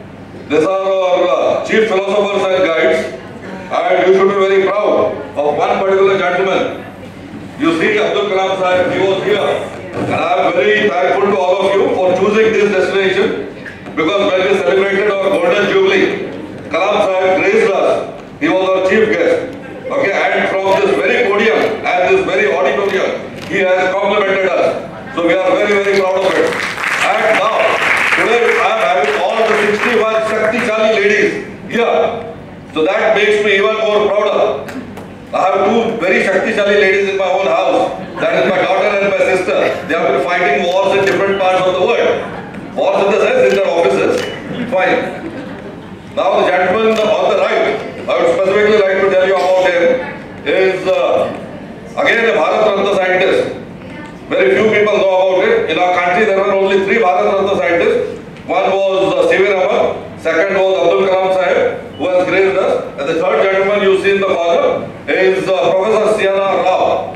these are our chief philosophers and guides, and you should be very proud of one particular gentleman. You see Abdul Kalam Sahib, he was here, and I am very thankful to all of you for choosing this destination, because when we celebrated our golden jubilee, Kalam Sahib graced us. He was our chief guest. Okay, and from this very podium and this very auditorium, he has complimented us. So we are very, very proud of it. And now, today I am having all the 61 Shakti-Shali ladies here. So that makes me even more prouder. I have two very Shakti-Shali ladies in my own house. That is my daughter and my sister. They have been fighting wars in different parts of the world. Wars in the sense in their offices. Fine. Now the gentleman on the right, I would specifically like to tell you about him, is again a Bharat Ratna scientist. Very few people know about it. In our country there were only 3 Bharat Ratna scientists. One was C.V. Raman, second was Abdul Kalam Sahib, who has graced us, and the third gentleman you see in the corner is Professor C.N.R. Rao.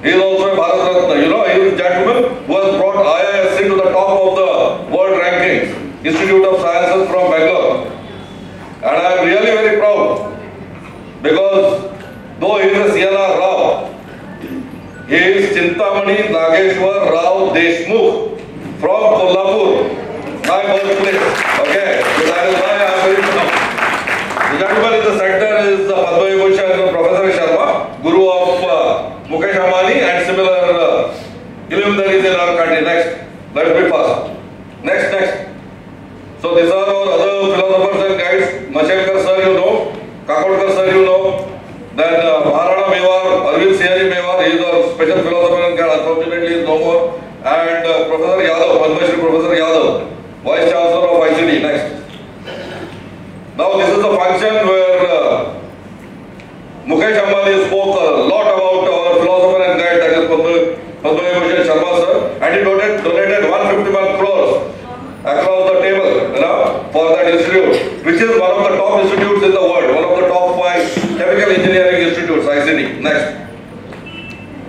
He is also a Bharat Ratna. You know, he is a gentleman who has brought IISc to the top of the world rankings, Institute of Sciences from Bangalore. And I am really very proud, because though he is a C.N.R. Rao, he is Chintamani Nageshwar Rao Deshmukh from Kolhapur, my birthplace. Okay, so that is why I am very proud. The gentleman in the center is Padma Vibhushan Professor Sharma, Guru of Mukesh Ambani and similar illuminaries in our country. Next, let's be fast. Next. So these are our other philosophers and guides. Mashelkar sir, you know. Kakodkar sir, you know. Then Maharana Mewar, Arvind Sihaji Mewar, he is our special philosopher and guide. Unfortunately, he is no more. And Professor Yadav, Padma Shri Professor Yadav, Vice Chancellor of ICT. Next. Now this is the function where Mukesh Ambani spoke a lot about our philosopher and guide, that is Padma Vibhushan Sharma sir, and he donated 151 crores across the table, you know, for that institute, which is one of the top institutes in the world, one of the top 5 chemical engineering institutes, ICT. Next.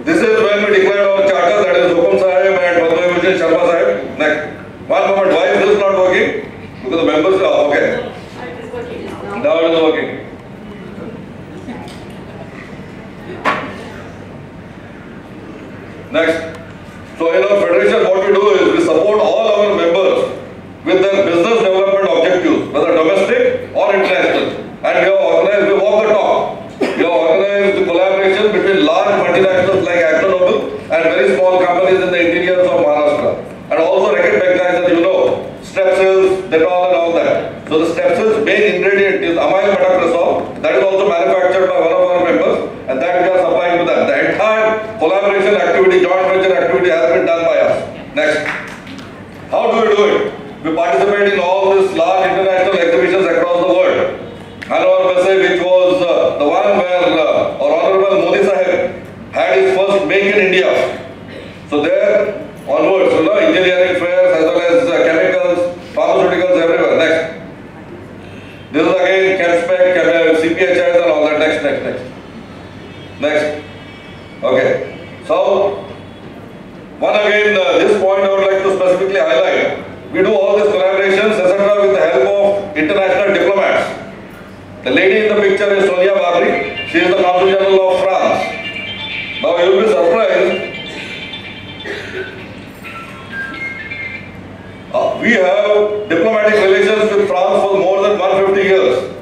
This is when we declared our charter, that is Hukum Sahib and Padma Vibhushan Sharma Sahib. Next. One moment, why is this not working? Because the members are okay. Now it is working. Next. So in our federation, what we do is we support all our members with their business development objectives, whether domestic or international. And we have organized, we walk the talk. We have organized the collaboration between large multinationals like AkzoNobel and very small companies in the interiors of Maharashtra. And also recognized that, you know, Strepsils, Dettol and all that. So the Strepsils main ingredient is amyl metoprolol. That is also manufactured by one of our members, and that we are supplying to them. The entire collaboration activity, joint venture activity has been done by us. Next. How do we do it? We participate in all these large international exhibitions across the world. Hannover Messe, which was the one where our Honorable Modi Sahib had his first Make in India. So there onwards, you know, engineering fairs as well as chemicals, pharmaceuticals everywhere. Next. This is again ChemSpec, CPHIs and all that. Next. Okay. So, one again, this point I would like to specifically highlight. We do all these collaborations, etc. with the help of international diplomats. The lady in the picture is Sonia Babri. She is the Consul General of France. Now you will be surprised. We have diplomatic relations with France for more than 150 years.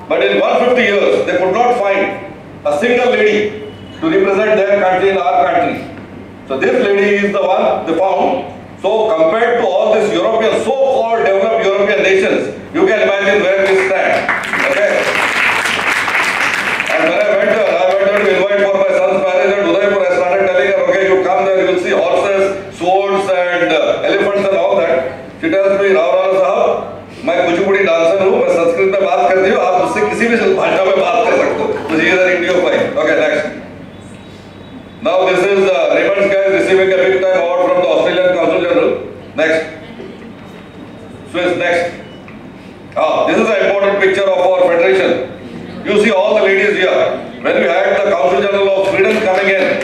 But in 150 years, they could not find a single lady to represent their country in our country. So this lady is the one they found. So compared to all these European, so-called developed European nations, you can imagine where we stand. Okay? And when I went there to invite for my son's marriage at Udaipur, I started telling her, okay, you come there, you will see horses, swords and elephants and all that. She tells me, Rao Rana Sahab, मैं Kuchipudi dancer हूँ, मैं संस्कृत में बात करती हूँ, आप उससे किसी भी भाषा में बात कर सकते हो. So she is an Indian. Okay, next. Now this is Raymond's guy receiving a big time award from the Australian Consul General. Next. Swiss, next. This is an important picture of our federation. Federation. You see all the ladies here. When we had the Council General of Sweden coming in,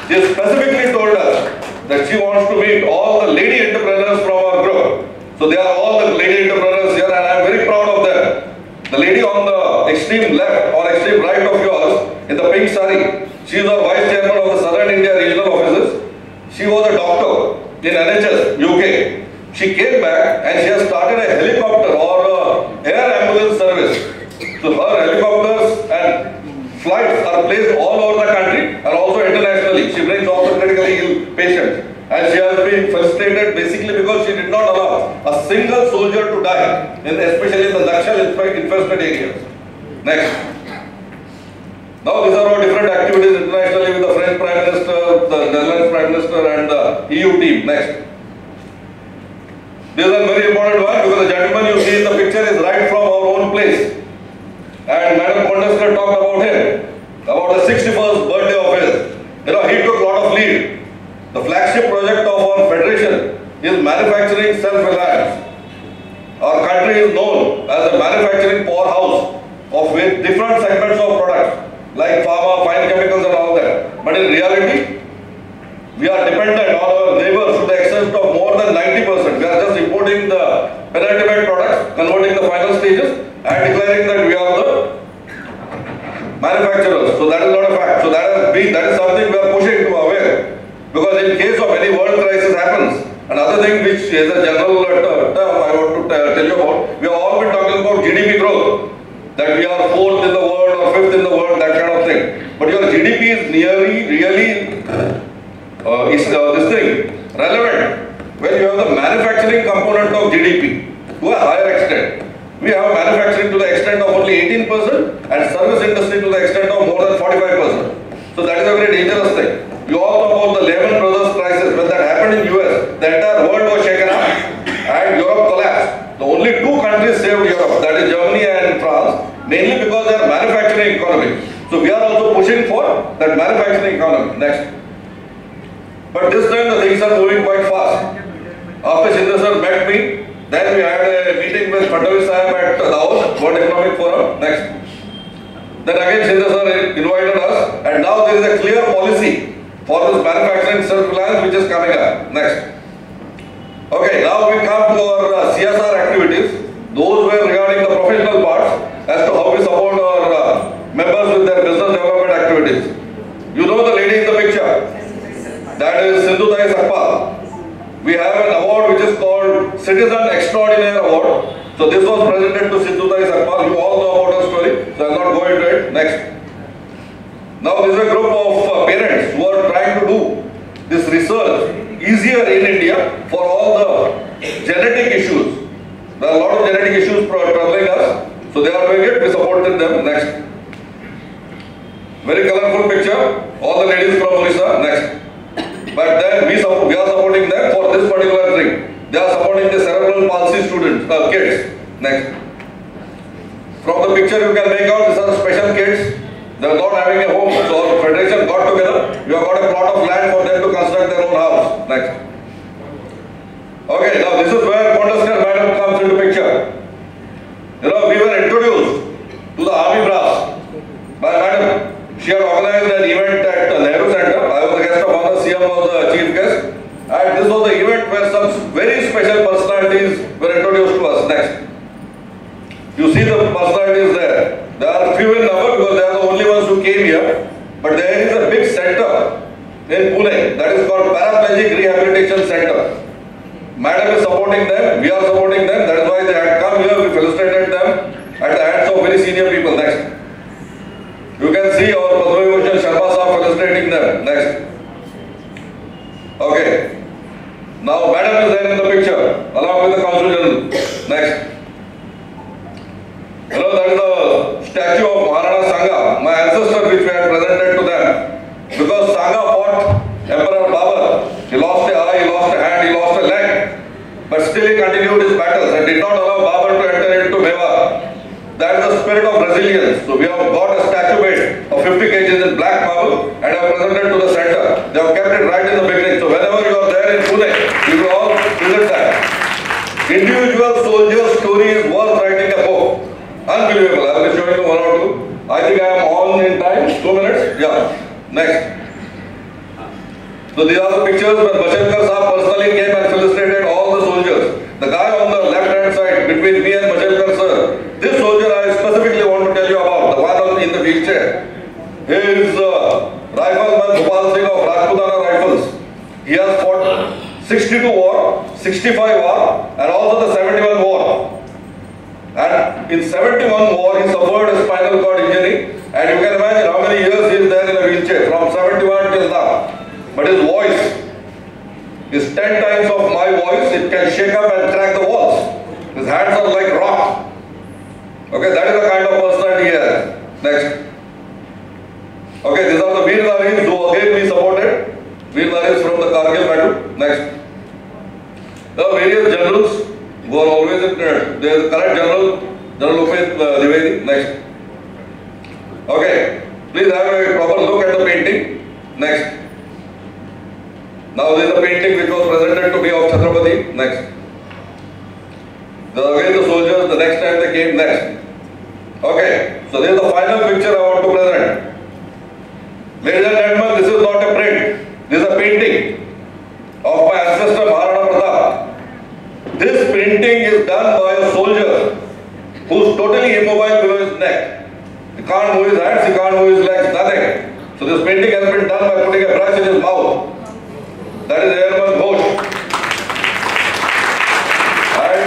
she specifically told us that she wants to meet all the lady entrepreneurs from our group. So they are all the lady entrepreneurs here and I am very proud of them. The lady on the extreme left or extreme right of yours in the pink sari, she is our Vice Chairman of the Southern India Regional Offices. She was a doctor in NHS, UK. She came back and she has started a helicopter or a air ambulance service. So her helicopters and flights are placed all over the country and also internationally. She brings also critically ill patients. And she has been frustrated basically because she did not allow a single soldier to die, especially in the Naxal-infested areas. Next. Now these are all different activities internationally with the French Prime Minister, the Netherlands Prime Minister and the EU team. Next. This is a very important one because the gentleman you see in the picture is right from our own place. And Madam Condesker talked about him, about the 61st birthday of his. You know, he took a lot of lead. The flagship project of our federation is manufacturing self-reliance. Our country is known as a manufacturing powerhouse of different segments of products like pharma, fine chemicals and all that. But in reality, we are dependent on our neighbors to the extent of more than 90%. We are just importing the penultimate products, converting the final stages and declaring that we are the manufacturers. So that is not a fact. So that is something we are pushing to aware. Because in case of any world crisis happens, another thing which is a general term I want to tell you about, we have all been talking about GDP growth, that we are 4th in the world or 5th in the world, that kind of thing. But your GDP is really relevant when you have the manufacturing component of GDP to a higher extent. We have manufacturing to the extent of only 18% and service industry to the extent of more than 45%. So that is a very dangerous thing. You all know about the Lehman Brothers crisis. When that happened in US, the entire world was shaken up and Europe collapsed. The only two countries saved Europe, that is Germany and France, mainly because they are manufacturing economy. So we are also pushing for that manufacturing economy. Next. But this time the things are moving quite fast. After Shinde sir met me, then we had a meeting with Fadnavis Sahib at Davos, World Economic Forum. Next. Then again Shinde sir invited us and now there is a clear policy for this manufacturing self-reliance which is coming up. Next. Okay, now we come to our CSR activities. Those were regarding the professional parts as to how we support our members with their business development activities. You know the lady in the picture? That is Sindhutai Sakpal. We have an award which is called Citizen Extraordinaire Award. So this was presented to Sindhutai Sakpal. You all know about her story, so I will not go into it. Next. Now there is a group of parents who are trying to do this research easier in India for all the genetic issues. There are a lot of genetic issues troubling us. So they are doing it, we supported them. Next. Very colorful picture. All the ladies from Orissa. Next. But then we are supporting them for this particular thing. They are supporting the cerebral palsy students, kids. Next. From the picture you can make out these are special kids. They are not having a home. So our federation got together. We have got a plot of land for them to construct their own house. Next. Okay, now this is where Condesker madam comes into picture. You know, we were introduced to the army brass by madam. She had organized an event at Nehru Center. I was the guest of honor, CM was the chief guest. And this was the event where some very special personalities were introduced to us. Next. You see the personalities there. They are few in number because they are the only ones who came here. But there is a big center in Pune that is called Paraplegic Rehabilitation Center. Madam is supporting them, we are supporting them. That is why they had come here. We felicitated them at the hands of very senior people. Next. You can see our Padma Vibhushan Sharma Sahab felicitating them. Next. Okay. Now madam is there in the picture along with the Council General. Next. You know, that is the statue of Maharana Sangha, my ancestor, which we had presented to them. Because Sangha fought Emperor Babur. He lost an eye, he lost a hand, he lost a leg. But still he continued his battles and did not allow Babur to enter into Mewar. That is the spirit of resilience. So we have got a statue made of 50 kgs in black marble and have presented to the center. They have kept it right in the beginning. So whenever you are there in Pune, you will all visit that. Individual soldier story is worth writing a book. Unbelievable. I will be showing you one or two. I think I am on in time. 2 minutes. Yeah. Next. So these are the pictures where Mashelkar Saab personally came and felicitated all the soldiers. The guy on the left hand side between me and Mashelkar sir, this soldier I specifically want to tell you about, the one in the wheelchair. He is Rifleman Gopal Singh of Rajputana Rifles. He has fought 62 war, 65 war and also the 71 war. And in 71 war he suffered a spinal cord injury, and you can imagine how many years he is there in a wheelchair, from 71 till now. But his voice is 10 times of my voice. It can shake up and crack the walls. His hands are like rock. Okay, that is the kind of personality he has. Next. Okay, these are the Veer Naris who again we supported. Veer Naris from the Kargil battle. Next. There are various generals who are always in there. There is the current general, General Upet Dwivedi. Next. Okay, please have a proper look at the painting. Next. Now there is a painting which was presented to me of Chhatrapati. Next. Again the soldiers, the next time they came. Next. Okay, so this is the final picture I want to present. Ladies and gentlemen, this is not a print. This is a painting of my ancestor Maharana Pratap. This painting is done by a soldier who is totally immobile below his neck. He can't move his hands, he can't move his legs, nothing. So this painting has been done by putting a brush in his mouth. That is Airman Ghosh. And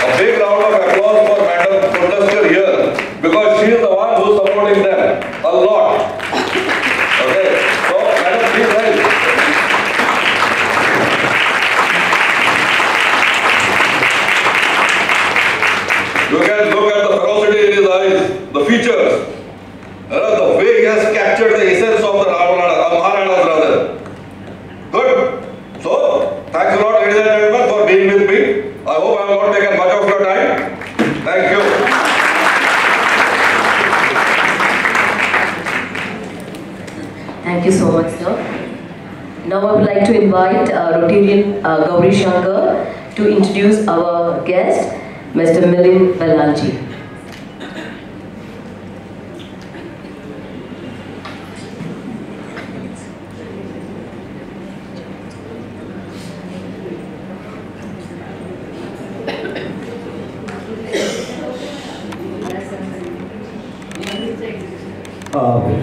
a big round of applause for Madam Kundaskar here, because she is the one who is supporting them a lot. Okay, so Madam, please rise. You can look at the ferocity in his eyes, the features, the way he has captured the essence of the Maharanas rather. Good. So, thanks a lot, ladies and gentlemen, for being with me. I hope I have not taken much of your time. Thank you. Thank you so much, sir. Now I would like to invite Rotarian Gauri Shankar to introduce our guest, Mr. Milind Balalji.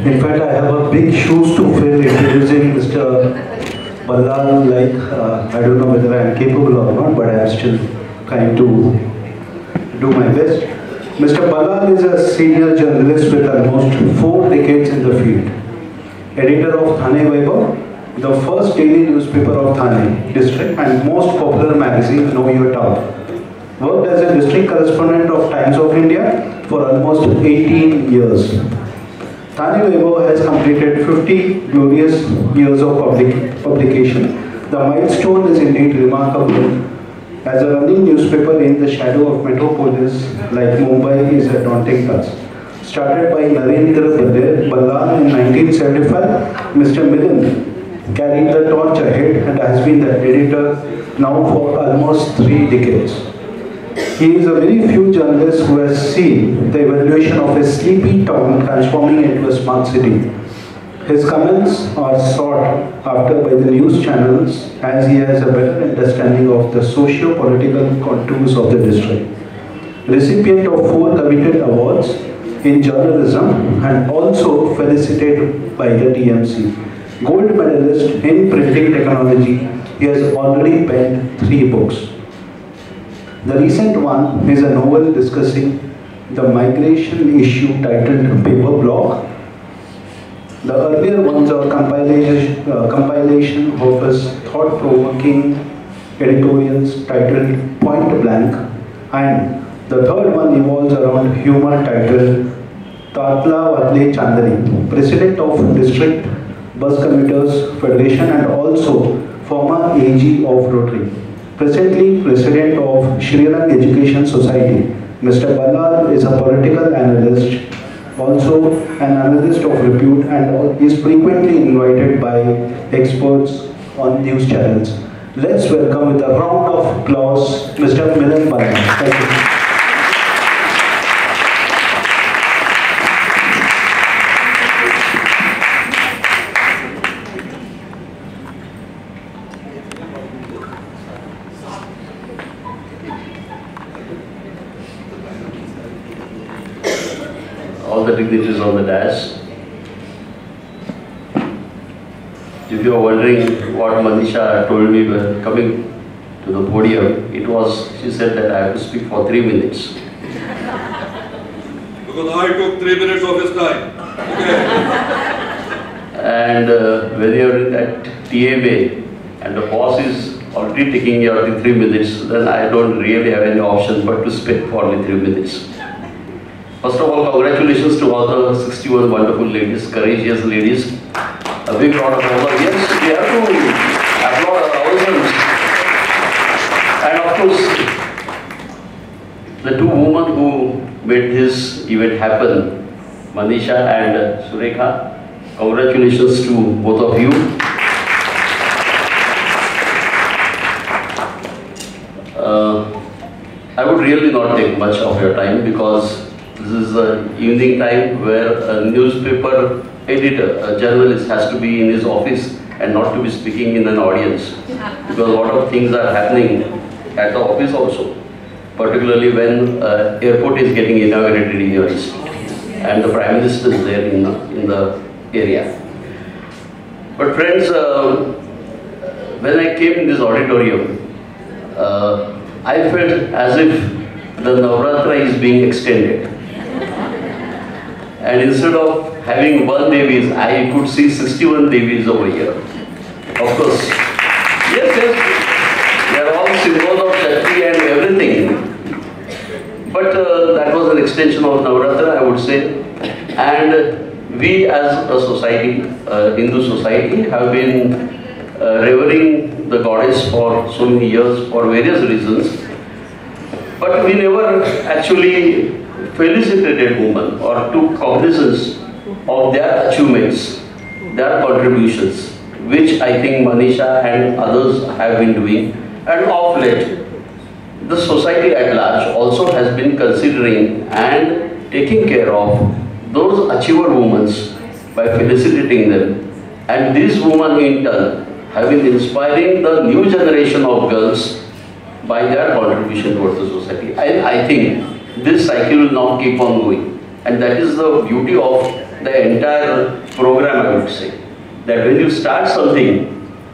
In fact, I have a big shoes to fill introducing Mr. Ballal. I don't know whether I am capable or not, but I am still trying to do my best. Mr. Ballal is a senior journalist with almost 4 decades in the field. Editor of Thane Vaibhav, the first daily newspaper of Thane district and most popular magazine, Know Your Town. Worked as a district correspondent of Times of India for almost 18 years. Thane Vaibhav has completed 50 glorious years of publication. The milestone is indeed remarkable, as a running newspaper in the shadow of metropolis like Mumbai is a daunting task. Started by Narendra Ballal in 1975, Mr. Milind carried the torch ahead and has been the editor now for almost 3 decades. He is a very few journalists who has seen the evolution of a sleepy town transforming into a smart city. His comments are sought after by the news channels, as he has a better understanding of the socio-political contours of the district. Recipient of 4 coveted awards in journalism and also felicitated by the TMC. Gold medalist in printing technology, he has already penned 3 books. The recent one is a novel discussing the migration issue titled Paper Block. The earlier ones are compilation of his thought-provoking editorials titled Point Blank, and the third one revolves around humor titled Tatla Wadle Chandani, President of District Bus Commuters Federation and also former AG of Rotary. Presently President of Sri Lanka Education Society. Mr. Ballal is a political analyst, also an analyst of repute, and is frequently invited by experts on news channels. Let's welcome with a round of applause Mr. Milind Ballal. Thank you. the dignitaries on the dais. If you are wondering what Manisha told me when coming to the podium, it was, she said that I have to speak for 3 minutes. Because I took 3 minutes of his time. Okay. And when you are in that TMA and the boss is already taking your 3 minutes, then I don't really have any option but to speak for only 3 minutes. First of all, congratulations to all the 61 wonderful ladies, courageous ladies. A big round of applause. Yes, we have to applaud ourselves. And of course, the two women who made this event happen, Manisha and Surekha, congratulations to both of you. I would really not take much of your time because this is an evening time where a newspaper editor, a journalist has to be in his office and not to be speaking in an audience because a lot of things are happening at the office also, particularly when airport is getting inaugurated in your city and the Prime Minister is there in the area. But friends, when I came in this auditorium, I felt as if the Navratra is being extended. And instead of having one Devis, I could see 61 Devis over here. Of course, yes, they are all symbols of Shakti and everything. But that was an extension of Navratra, I would say. And we as a society, Hindu society, have been revering the goddess for so many years for various reasons. But we never actually felicitated women or took cognizance of their achievements, their contributions, which I think Manisha and others have been doing. And of late, the society at large also has been considering and taking care of those achiever women by felicitating them. And these women in turn have been inspiring the new generation of girls by their contribution towards the society. I think this cycle will now keep on going. And that is the beauty of the entire program, I would say. That when you start something,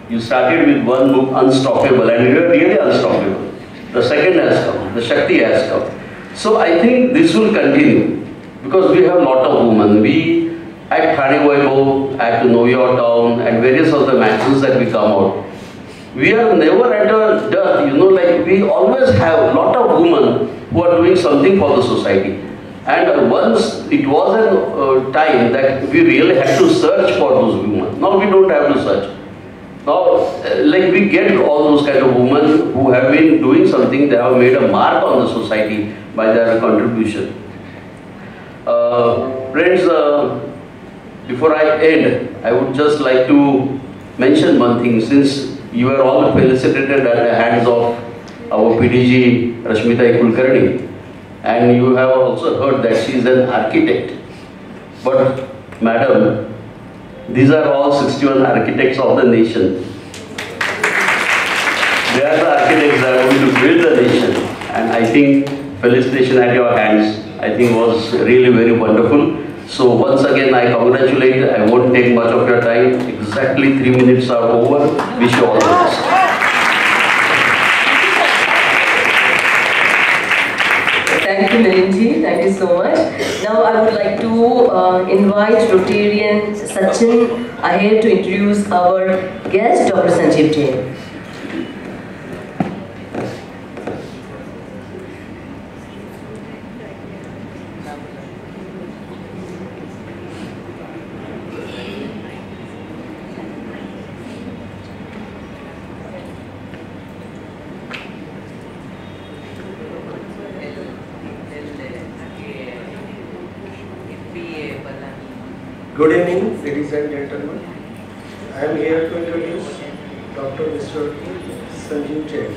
you started with one book, Unstoppable, and you are really unstoppable. The second has come, the Shakti has come. So I think this will continue because we have a lot of women. We at Thane Vaibhav, at Know Your Town, and various of the mansions that we come out, we are never at a dearth, like we always have a lot of women who are doing something for the society. And once it was a time that we really had to search for those women. Now we don't have to search. Now, we get all those kind of women who have been doing something, they have made a mark on the society by their contribution. Friends, before I end, I would just like to mention one thing. Since you are all felicitated at the hands of our PDG Rashmita Kulkarni, and you have also heard that she is an architect. But madam, these are all 61 architects of the nation. They are the architects that are going to build the nation. And I think felicitation at your hands, I think was really very wonderful. So once again, I congratulate. I won't take much of your time. Exactly 3 minutes are over. Wish you all the best. Thank you, Milinji. Thank you so much. Now I would like to invite Rotarian Sachin ahead to introduce our guest, Dr. Sanjeev Jain. Good evening, ladies and gentlemen. I am here to introduce Dr. Mr. Sanjeev Jain.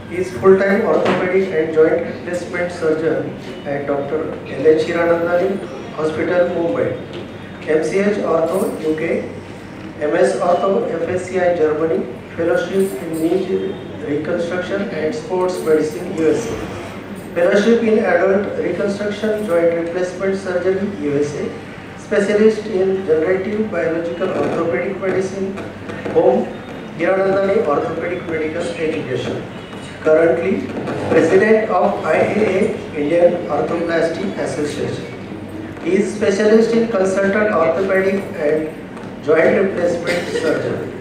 He is full-time orthopedic and joint replacement surgeon at Dr. L.H. Hiranandani Hospital, Mumbai. MCH Ortho, UK. MS Ortho, FSCI, Germany. Fellowship in Knee Reconstruction and Sports Medicine, USA. Fellowship in Adult Reconstruction Joint Replacement Surgery, USA, Specialist in Generative Biological Orthopedic Medicine, Home, Hiranandani Orthopedic Medical Education. Currently, President of IAA, Indian Orthoplasty Association. He is specialist in consultant orthopedic and joint replacement surgery.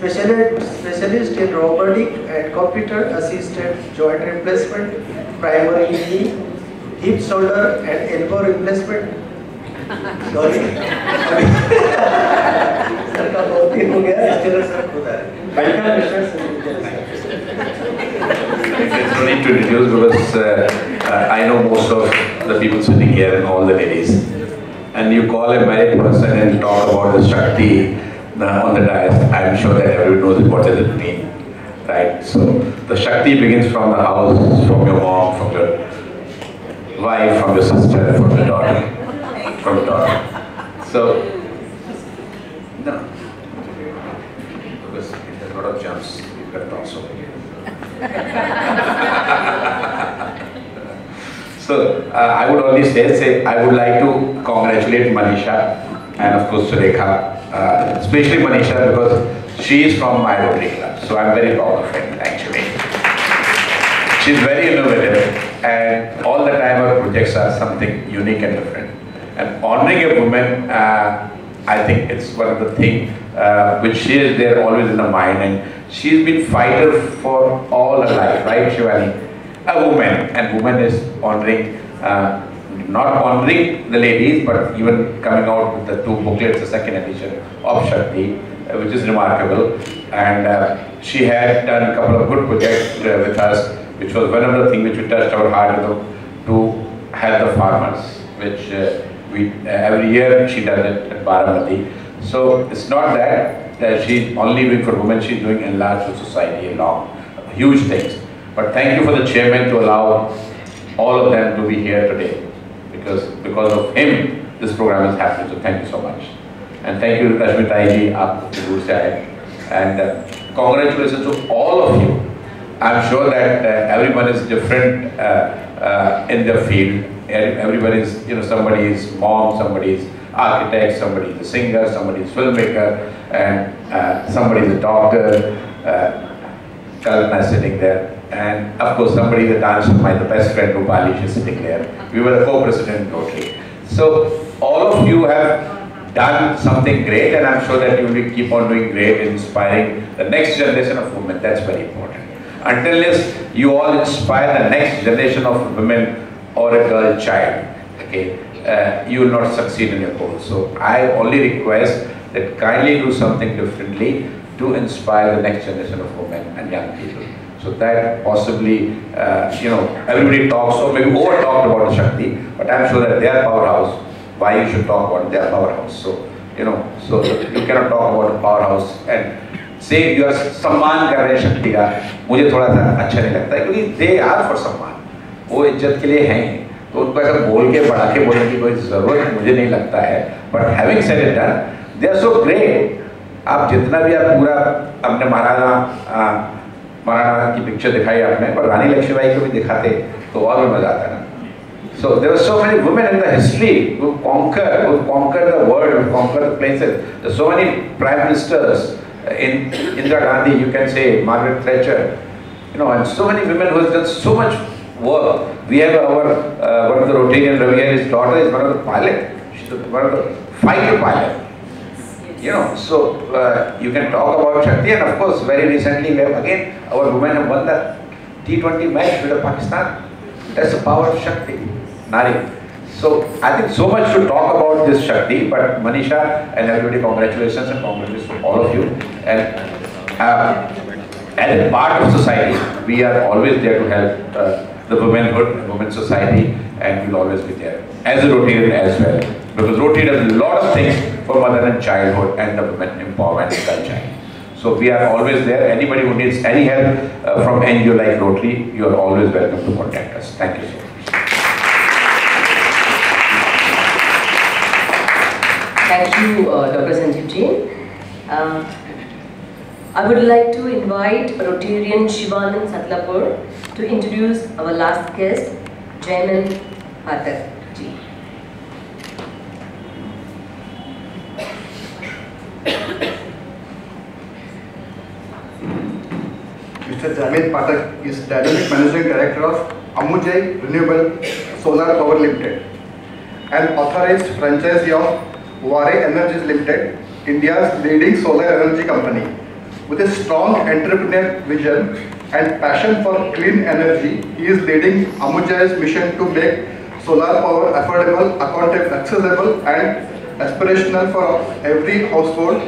Specialist in robotic and computer assisted joint replacement, primarily knee, hip, shoulder and elbow replacement. Sorry. Sir का बहुत ही हो गया, इस तरह sir खुदा है. There's no need to introduce because I know most of the people sitting here and all the ladies. And you call a married person and talk about the Shakti on the dais, I'm sure that everyone knows what does it mean, right? So the Shakti begins from the house, from your mom, from your wife, from your sister, from your daughter, from your daughter. So, no, because there's a lot of jumps, you've got to talk so many. So I would only say I would like to congratulate Manisha and of course Surekha, especially Manisha because she is from my Rotary Club, so I'm very proud of her actually. She's very innovative and all the time her projects are something unique and different. And honoring a woman, I think it's one of the things which she is there always in the mind, and she's been fighter for all her life, right Shivani? A woman, and woman is honoring, not honoring the ladies, but even coming out with the 2 booklets, the second edition of Shakti, which is remarkable. And she had done a couple of good projects with us, which was one of the things which we touched our heart to help the farmers, which we every year she does it at Baramati. So it's not that she's only doing for women, she's doing enlarged for society along, huge things. But thank you for the chairman to allow all of them to be here today, because of him this program is happening. So thank you so much, and thank you Rashmi Taiji, aap दूर से आए, and congratulations to all of you. I'm sure that everyone is different in their field. Everyone is, somebody is mom, somebody is architect, somebody is a singer, somebody is filmmaker, and somebody is a doctor. Kalpana is sitting there. And of course somebody is a dancer, my best friend Rupali, she's sitting there. We were the co-president in Rotary. So all of you have done something great, and I'm sure that you will keep on doing great, inspiring the next generation of women. That's very important. Until you all inspire the next generation of women or a girl child, okay, you will not succeed in your goals. So I only request that kindly do something differently to inspire the next generation of women and young people. So that possibly, everybody talks, or maybe over talked about the Shakti, but I'm sure that they are powerhouse. Why you should talk about their powerhouse? So, so you cannot talk about a powerhouse and say you are सम्मान कर रहे हैं शक्ति का. मुझे थोड़ा सा अच्छा नहीं लगता है, क्योंकि they are for सम्मान, वो इज्जत के लिए हैं, तो उनको ऐसा बोल के बढ़ा के बोलने की कोई ज़रूरत मुझे नहीं लगता है. But having said it done, they are so great. आप जितना भी आप पूरा अपने महाराणा की पिक्चर दिखाई आपने, पर रानी लक्ष्मीबाई को भी दिखाते तो और भी मजा आता ना. So there were so many women in the history who conquered the world, who conquered the places. There are so many prime ministers in Indira Gandhi, you can say Margaret Thatcher, and so many women who have done so much work. We have our one of the Rotarian, Ravi, his daughter is one of the pilot. She's one of the fighter pilot. So you can talk about Shakti, and of course very recently we have again our women have won the T20 match with Pakistan. That's the power of Shakti, Nari. So I think so much to talk about this Shakti, but Manisha and everybody, congratulations and congratulations to all of you. And as a part of society, we are always there to help the womanhood, women's society, and we'll always be there as a Rotarian as well. Because Rotary does a lot of things for mother and childhood and the women empowerment and culture. So we are always there. Anybody who needs any help from NGO like Rotary, you are always welcome to contact us. Thank you so much. Thank you, Dr. Sanjeev Jain. I would like to invite Rotarian Shivanand Satlapur to introduce our last guest, Jaimin Hatak ji. Mr. Jamid Patak is Dynamic Managing Director of Amujai Renewable Solar Power Limited, an authorized franchisee of Ware Energies Limited, India's leading solar energy company. With a strong entrepreneurial vision and passion for clean energy, he is leading Amujai's mission to make solar power affordable, accessible and aspirational for every household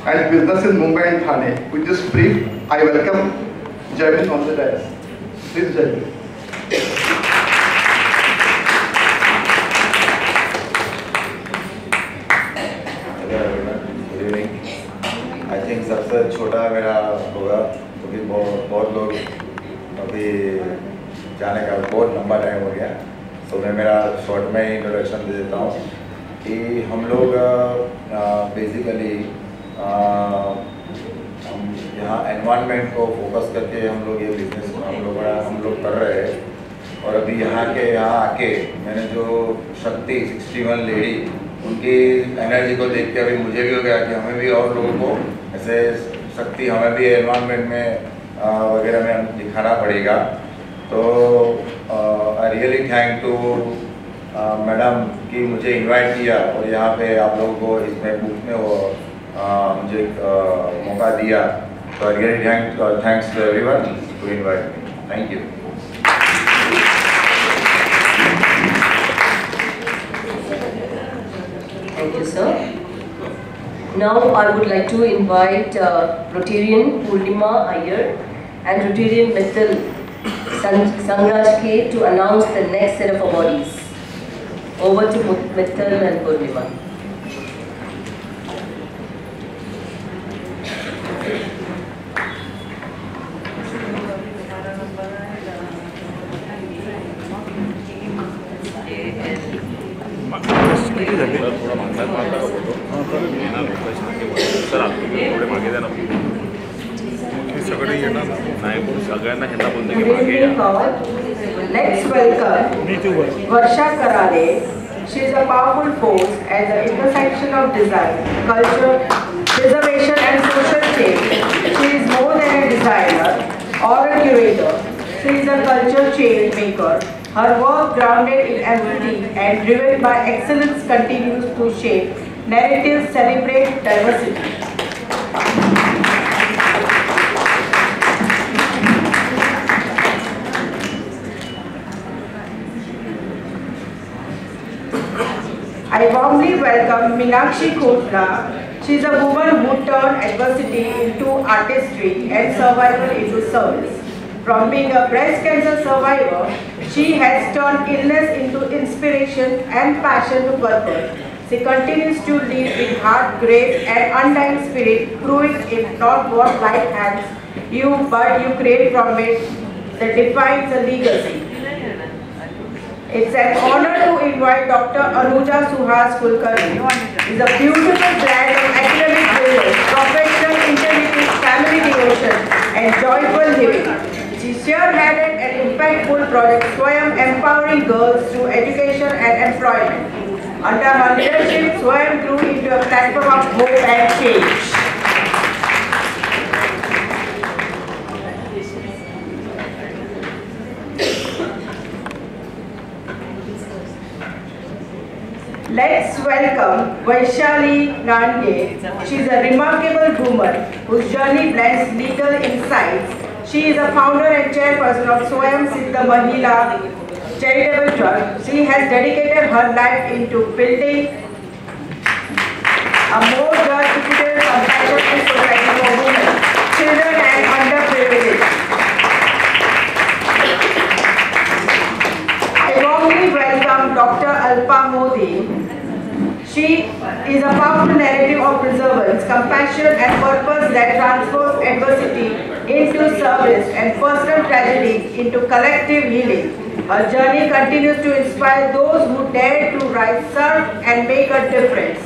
and business in Mumbai and Thane. With this brief, I welcome Jaimin on the dais. Please, Jaimin. Good evening. I think सबसे छोटा मेरा होगा क्योंकि बहुत लोग अभी जाने का बहुत लंबा टाइम हो गया, तो मैं मेरा शॉर्ट में इंट्रोडक्शन दे देता हूँ कि हम लोग बेसिकली हम यहाँ एनवायरनमेंट को फोकस करके हम लोग ये बिजनेस हम लोग कर रहे हैं। और अभी यहाँ आके मैंने जो शक्ति 61 लेडी उनकी एनर्जी को देख के अभी मुझे भी हो गया कि हमें भी और लोगों को ऐसे शक्ति हमें भी एनवायरनमेंट में वगैरह में दिखाना पड़ेगा। तो I really thank to madam कि मुझे इनवाइट किया और यहाँ पे आप लोगों को इसमें बुक में वो मुझे मौका दिया। तो I really thanks to everyone to invite me. Thank you. Thank you, sir. Now I would like to invite Rotarian Purnima Iyer and Rotarian Mithil Sangraj K to announce the next set of awardees. Over to Mithil and Purnima. थोड़ा मागणार मागता का photo येणार sir आपले थोडे मागे द्या ना सगळे येणार नाही पण सगळ्यांना ह्यांना बोलतो की मागे या। Let's welcome Varsha Karale. She is a powerful force at the intersection of design, culture, preservation and social change. She is more than a designer or a curator. She is a culture change maker. Her work, grounded in empathy and driven by excellence, continues to shape narratives, celebrate diversity. I warmly welcome Meenakshi Kotla. She is a woman who turned adversity into artistry and survival into service. From being a breast cancer survivor, she has turned illness into inspiration and passion to purpose. She continues to lead with heart, grace and undying spirit, proving it not what life hands you, but you create from it that defines a legacy. It's an honor to invite Dr. Anuja Suhas Kulkarni. It's a beautiful blend of academic brilliance, professional integrity, family devotion and joyful living. She spearheaded an impactful project, Swayam, empowering girls through education and employment. Under her leadership, Swayam grew into a platform of hope and change. Let's welcome Vaishali Nande. She is a remarkable woman whose journey blends legal insights. She is a founder and chairperson of Swayam Siddha Mahila Charitable Trust. She has dedicated her life into building a more just, equitable, compassionate society for women, children and underprivileged. I warmly welcome Dr. Alpa Modi. She is a powerful narrative of perseverance, compassion and purpose that transforms adversity into service and personal tragedy into collective healing. Her journey continues to inspire those who dare to rise, serve and make a difference.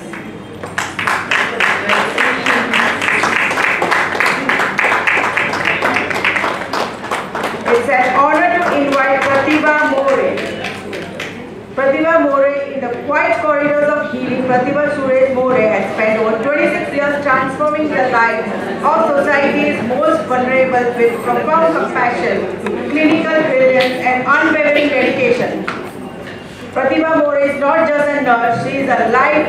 It's an honor to invite Pratibha More. Pratibha More, in the quiet corridors of healing, Pratibha Suresh More has spent over 26 years transforming the lives of society's most vulnerable with profound compassion, clinical brilliance and unwavering dedication. Pratibha More is not just a nurse, she is a life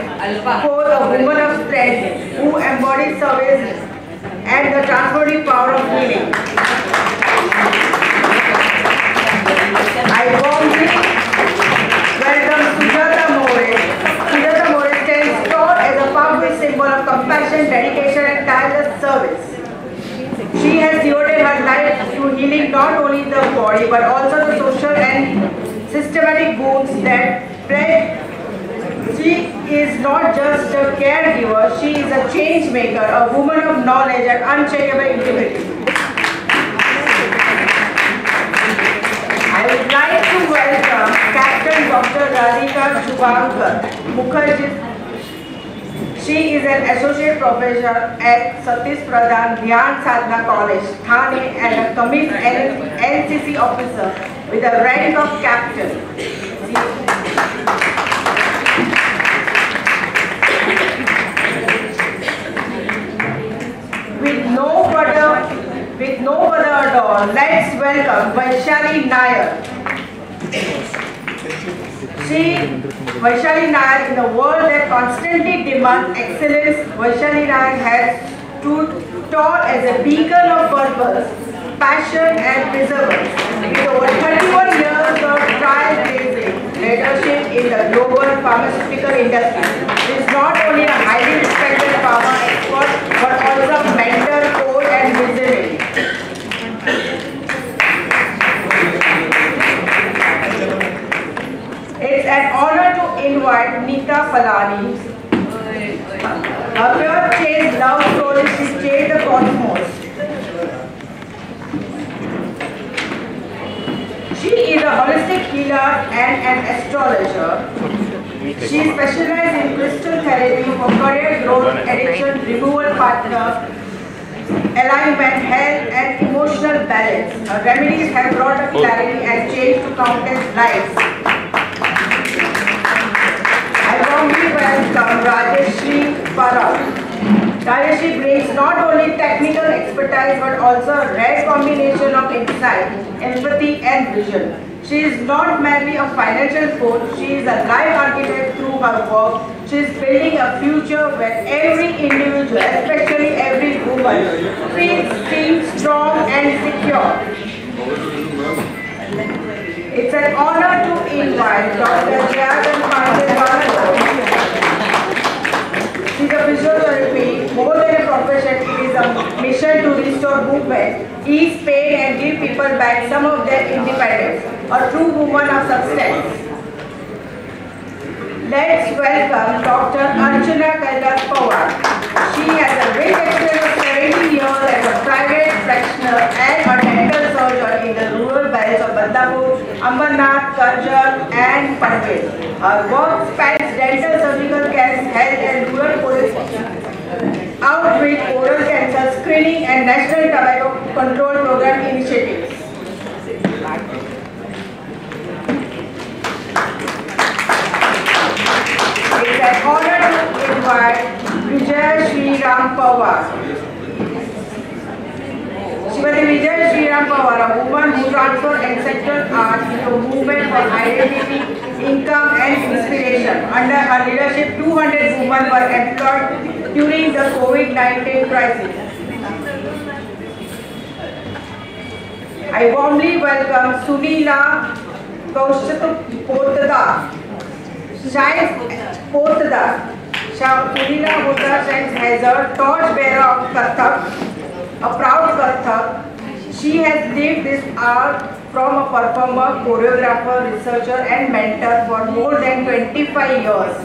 force, a woman of strength who embodies service and the transformative power of healing. I warmly welcome Sujata More. Sujata More stands tall as a powerful symbol of compassion, dedication and tireless service. She has devoted her life to healing not only the body but also the social and systematic wounds that plague. She is not just a caregiver, she is a change maker, a woman of knowledge and unshakable integrity. I would like to welcome Captain Dr. Radhika Shubhankar Mukherjee. She is an associate professor at Satish Pradhan Dhyan Sadhana College, Thane, and a commissioned NCC officer with the rank of captain. With no further ado, let's welcome Vaishali Nair. Vaishali Nair, in a world that constantly demands excellence, Vaishali Nair has stood tall as a beacon of purpose, passion and perseverance. With over 31 years of trailblazing leadership in the global pharmaceutical industry, she is not only a highly respected pharma expert but also a mentor, coach and visionary. It's an honor to invite Nita Palani. Her pure chase love story, she chased the cosmos. She is a holistic healer and an astrologer. She specializes in crystal therapy for career growth, addiction, removal, partner, alignment, health and emotional balance. Her remedies have brought up clarity and change to countless lives. I warmly welcome Rajeshri Parab. Rajeshri brings not only technical expertise but also a rare combination of insight, empathy and vision. She is not merely a financial coach, she is a life architect through her work. She is building a future where every individual, especially every woman, feels seen, strong and secure. It's an honor to invite Dr. Jayadan Pandey. She is a physiotherapy, more than a profession, it is a mission to restore movement, ease pain and give people back some of their independence, a true woman of substance. Let's welcome Dr. Archana Kailash Pawar. She has a rich experience of 70 years as a private practitioner and a dental surgeon in the rural belts of Badlapur, Ambernath, Karjat and Panvel. Her work spans dental surgical care, health and rural police outreach, oral cancer screening and national tobacco control program initiatives. It's an honor to invite Vijay Shriram Pawar. Shrimati Vijay Shriram Pawar, a woman who transformed ancestral art into a movement for identity, income and inspiration. Under her leadership, 200 women were employed during the COVID-19 crisis. I warmly welcome Sunila Kaushik Potada. Sunila Potada shines as a torchbearer of Kathak, a proud Kathak. She has lived this art from a performer, choreographer, researcher and mentor for more than 25 years.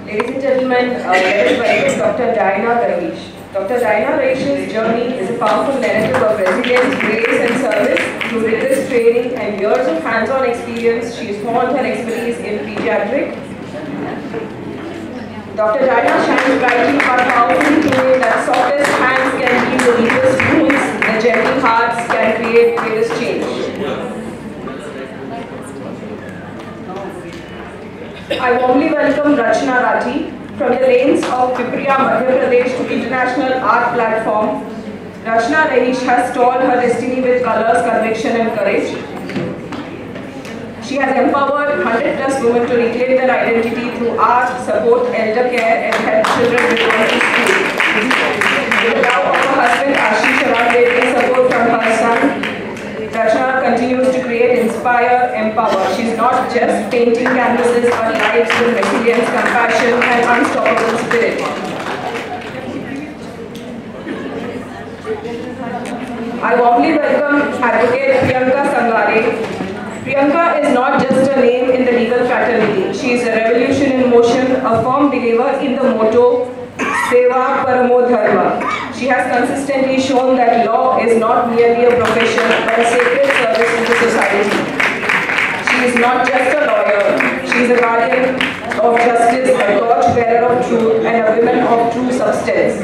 Ladies and gentlemen, let us welcome Dr. Diana Ravish. Dr. Diana Raish's journey is a powerful narrative of resilience, grace and service. Through rigorous training and years of hands-on experience, she has honed her expertise in pediatric. Dr. Diana shines brightly but powerfully proving that softest hands can heal the deepest wounds, the gentle hearts can create greatest change. I warmly welcome Rachna Rathi from the lanes of Pipriya, Madhya Pradesh to international art platform. Rachna Rathi has stalled her destiny with colors, conviction and courage. She has empowered 100+ women to reclaim their identity through art, support elder care and help children return to school. With the love of her husband Ashish Aradde and support from her son, Rachna continues to create, inspire, empower. She is not just painting canvases but lives with resilience, compassion and unstoppable spirit. I warmly welcome Advocate Priyanka Sangare. Priyanka is not just a name in the legal fraternity. She is a revolution in motion, a firm believer in the motto, Seva Paramo Dharma. She has consistently shown that law is not merely a profession but a sacred service to the society. She is not just a lawyer, she is a guardian of justice, a torch-bearer of truth, and a woman of true substance.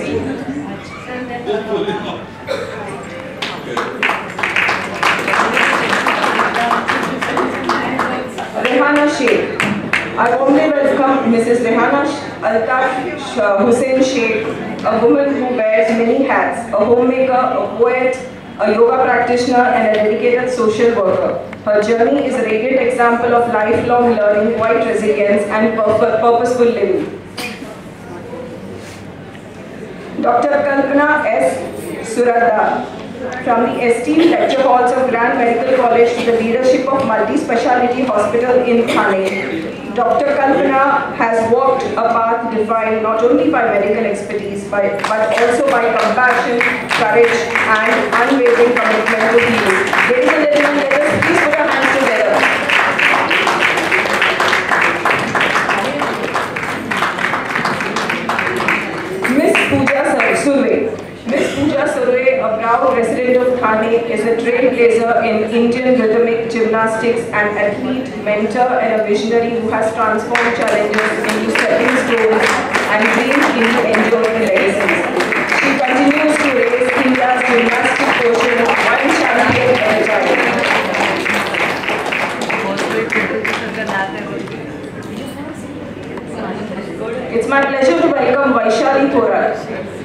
Rehana Sheikh. I warmly welcome Mrs. Rehana Altaf Hussain Sheikh, a woman who wears many hats, a homemaker, a poet, a yoga practitioner and a dedicated social worker. Her journey is a radiant example of lifelong learning, quiet resilience and purposeful living. Dr. Kalpana S. Suradda. From the esteemed lecture halls of Grand Medical College to the leadership of multi-speciality hospital in Thane, Dr. Kalpana has walked a path defined not only by medical expertise but also by compassion, courage and unwavering commitment to healing. Ladies and gentlemen, let us please put our hands together. Miss Pooja Surve. Miss Pooja Surve, a proud resident of Thane, is a trailblazer in Indian rhythmic gymnastics, an athlete, mentor and a visionary who has transformed challenges into stepping stones and dreams into enduring legacies. She continues to raise India's gymnastic quotient one champion at a time. It's my pleasure to welcome Vaishali Thorat.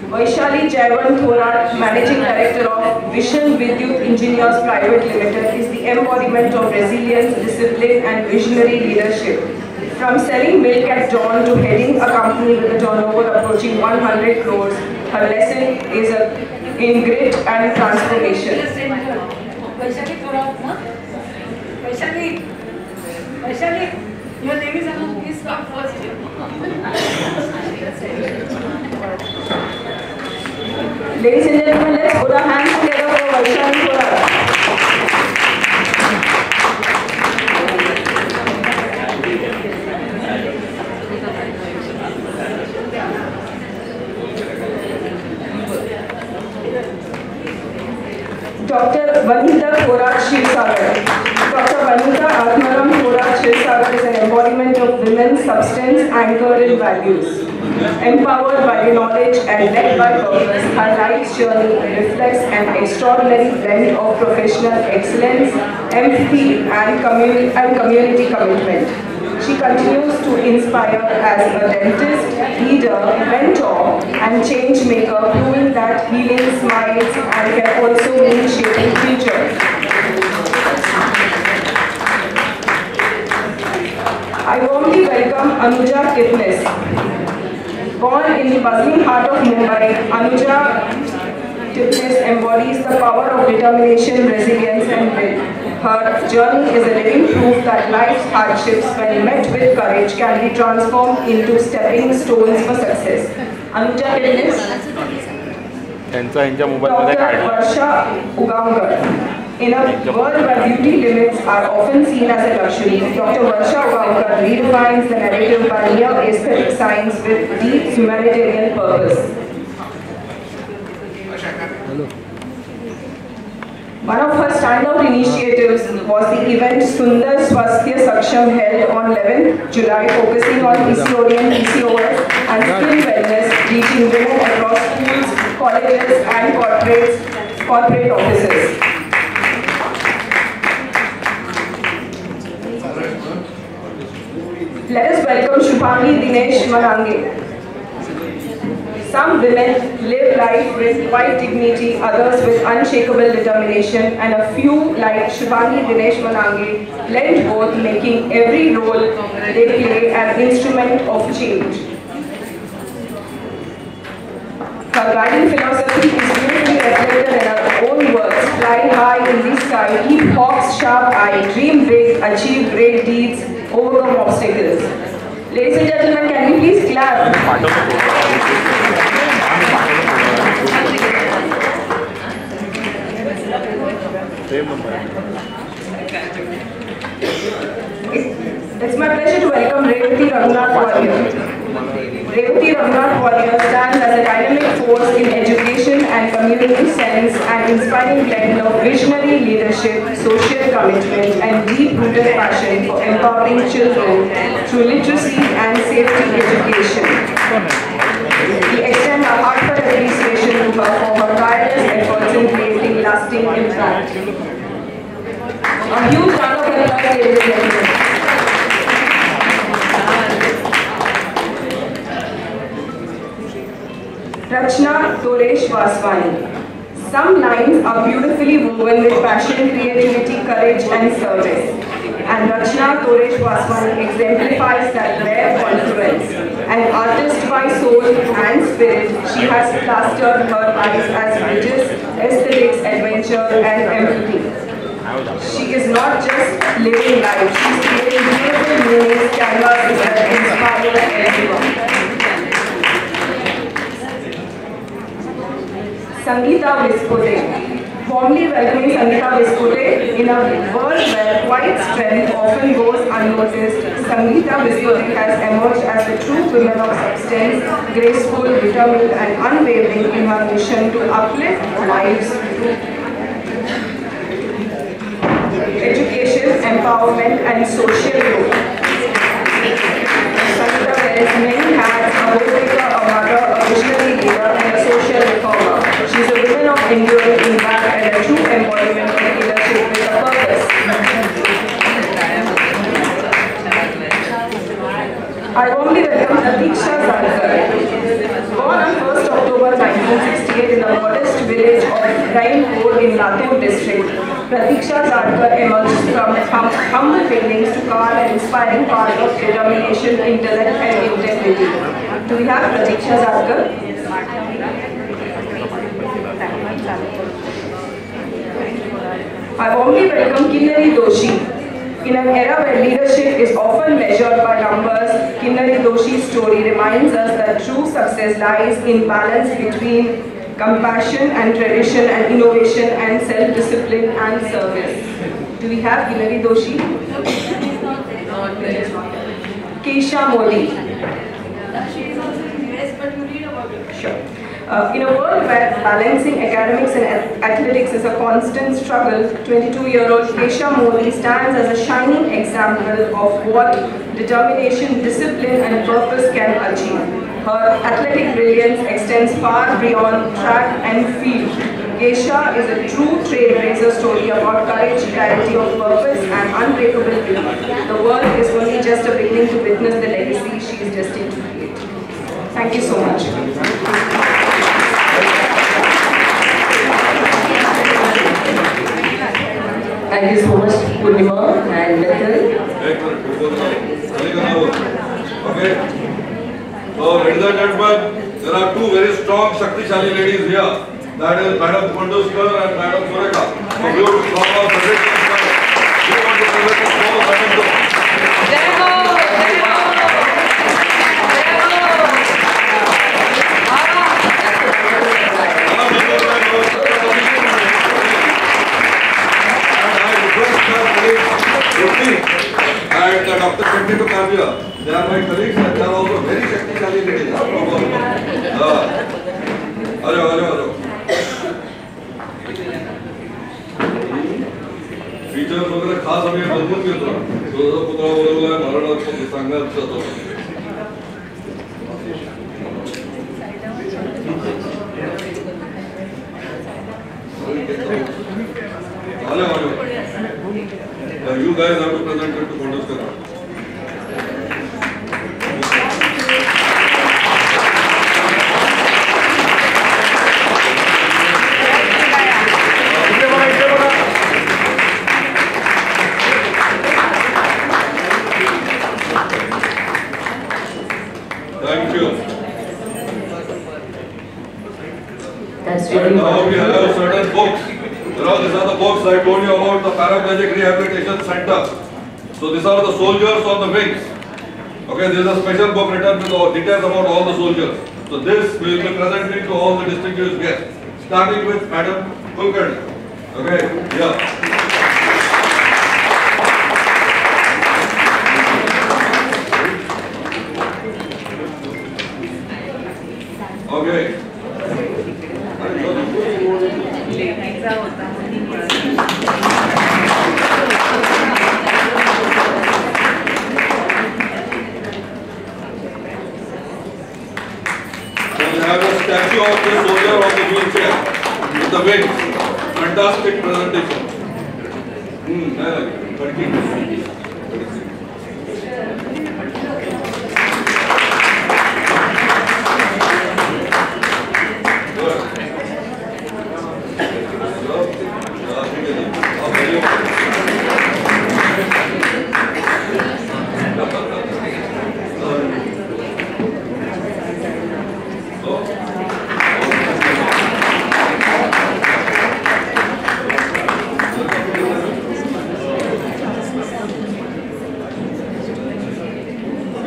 Vaishali Jaivan Thorat, Managing Director of Vision Vidyut Engineers Private Limited, is the embodiment of resilience, discipline and visionary leadership. From selling milk at dawn to heading a company with a turnover approaching 100 crores, her lesson is in grit and transformation. Vaishali Thorat, huh? Vaishali, your name is Anu, please come first. Ladies and gentlemen, let's put our hands together for Vaishali Thorat. Dr. Vanita Thorat Shivsagar. Dr. Vanita Atmaram Thorat Shivsagar is an embodiment of women's substance anchored in values. Empowered by knowledge and led by purpose, her life's journey reflects an extraordinary blend of professional excellence, empathy and community commitment. She continues to inspire as a dentist, leader, mentor and change maker, proving that healing smiles and can also mean shaping futures. I warmly welcome Anuja Kitnis. Born in the bustling heart of Mumbai, Anuja Kitnis embodies the power of determination, resilience and will. Her journey is a living proof that life's hardships, when met with courage, can be transformed into stepping stones for success. Anuja Kitnis. Dr. Varsha Ugamkar. In a world where beauty limits are often seen as a luxury, Dr. Varsha Ugamkar redefines the narrative by mere aesthetic science with deep humanitarian purpose. One of her standout initiatives was the event Sundar Swasthya Saksham held on 11th July, focusing on PCOD and PCOS and skin wellness, reaching women across schools, colleges and corporate offices. Let us welcome Shubhangi Dinesh Manange. Some women live life with quiet dignity, others with unshakable determination, and a few, like Shubhangi Dinesh Manange, blend both, making every role they play an instrument of change. Her guiding philosophy is beautifully reflected in her own words: fly high in the sky, keep hawks sharp eye, dream big, achieve great deeds, overcome obstacles. Ladies and gentlemen, can we please clap? It's my pleasure to welcome Revati Rangnath Warrior. Revati Rangnath Warrior stands as a dynamic force in education and community sense, an inspiring blend of visionary leadership, social commitment, and deep-rooted passion for empowering children through literacy and safety education. We extend our heartfelt appreciation to her for her tireless efforts in creating lasting impact. A huge round of applause, ladies and gentlemen. Rachna Toresh Vaswani. Some lines are beautifully woven with passion, creativity, courage and service. And Rachna Toresh Vaswani exemplifies that rare confluence. An artist by soul and spirit, she has plastered her life as bridges, aesthetics, adventure and empathy. She is not just living life, she is creating beautiful meanings, canvases that inspire everyone. Sangeeta Vispote. Warmly welcoming Sangeeta Vispote. In a world where quiet strength often goes unnoticed, Sangeeta Vispote has emerged as the true woman of substance, graceful, determined and unwavering in her mission to uplift lives through education, empowerment and social growth. Sangeeta wears many hats: a homemaker, a mother, a visionary leader and a social reformer. She is a woman of enduring impact and a true embodiment of leadership with a purpose. I warmly welcome Pratiksha Zadkar. Born on 1st October 1968 in the modest village of Rainpur in Latur district, Pratiksha Zadkar emerged from humble beginnings to carve an inspiring path of determination, intellect and integrity. Do we have Pratiksha Zadkar? I warmly welcome Kinnari Doshi. In an era where leadership is often measured by numbers, Kinnari Doshi's story reminds us that true success lies in balance between compassion and tradition and innovation and self-discipline and service. Do we have Kinnari Doshi? Keisha Modi. She is also in the US, but you read about it. Sure. In a world where balancing academics and athletics is a constant struggle, 22-year-old Keisha Modi stands as a shining example of what determination, discipline and purpose can achieve. Her athletic brilliance extends far beyond track and field. Keisha is a true trailblazer story about courage, clarity of purpose and unbreakable belief. The world is only just a beginning to witness the legacy she is destined to create. Thank you so much. Thank you so much, Purnima and Mithil. Okay. So, ladies and gentlemen, there are two very strong Shaktishali ladies here. That is Madam Konduskar and Madam Sureka. So, we would call our president. We want to present a small memento. And Dr. Shanti to come here. They are my colleagues and they are also very Shaktishali ladies. Hello. Features वगैरह खास आम्ही बदलून घेतो. तो पुतळा बोलवला मराठा सांगण्यात जातो. You guys have to present it to Congress. Thank you. That's really now we have certain books. These are the books I told you about the Paraplegic Rehabilitation Center. So these are the soldiers on the wings. Okay, this is a special book written with details about all the soldiers. So this we will be presenting to all the distinguished guests, starting with Madam Kulkarni. Okay, yeah. Okay. have a statue of the soldier on the wheelchair with the wings. Fantastic presentation. I like it.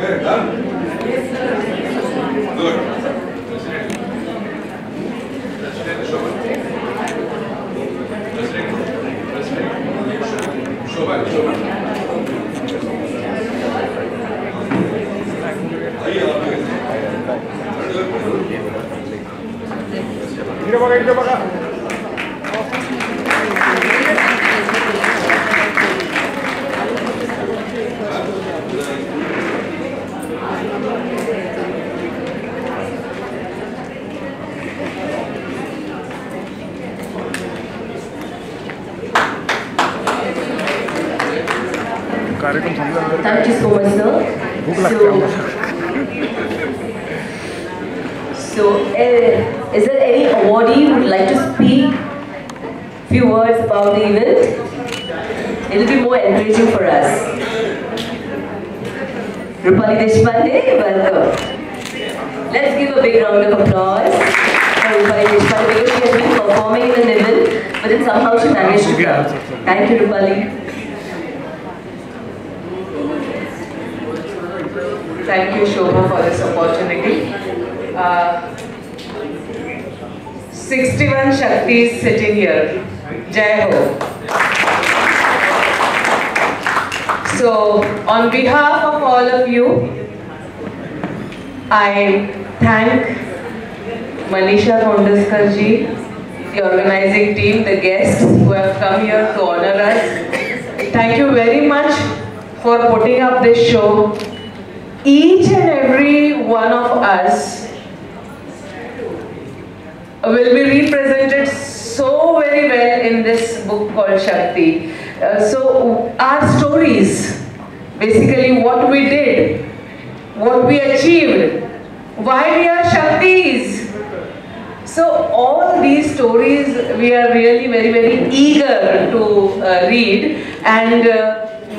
Okay, done? Yes, sir. Good. Thank you so much, sir. Is there any awardee who would like to speak few words about the event? It will be more encouraging for us. Rupali Deshpande, welcome. Let's give a big round of applause for Rupali Deshpande because she has been performing in the event, but then somehow she managed to come. Thank you, Rupali. Thank you, Shobha, for this opportunity. 61 Shaktis sitting here. Jai Ho. So, on behalf of all of you, I thank Manisha Kondaskar ji, the organizing team, the guests who have come here to honor us. Thank you very much for putting up this show. Each and every one of us will be represented so very well in this book called Shakti. So our stories, basically what we did, what we achieved, why we are Shaktis. So all these stories we are really very eager to read, and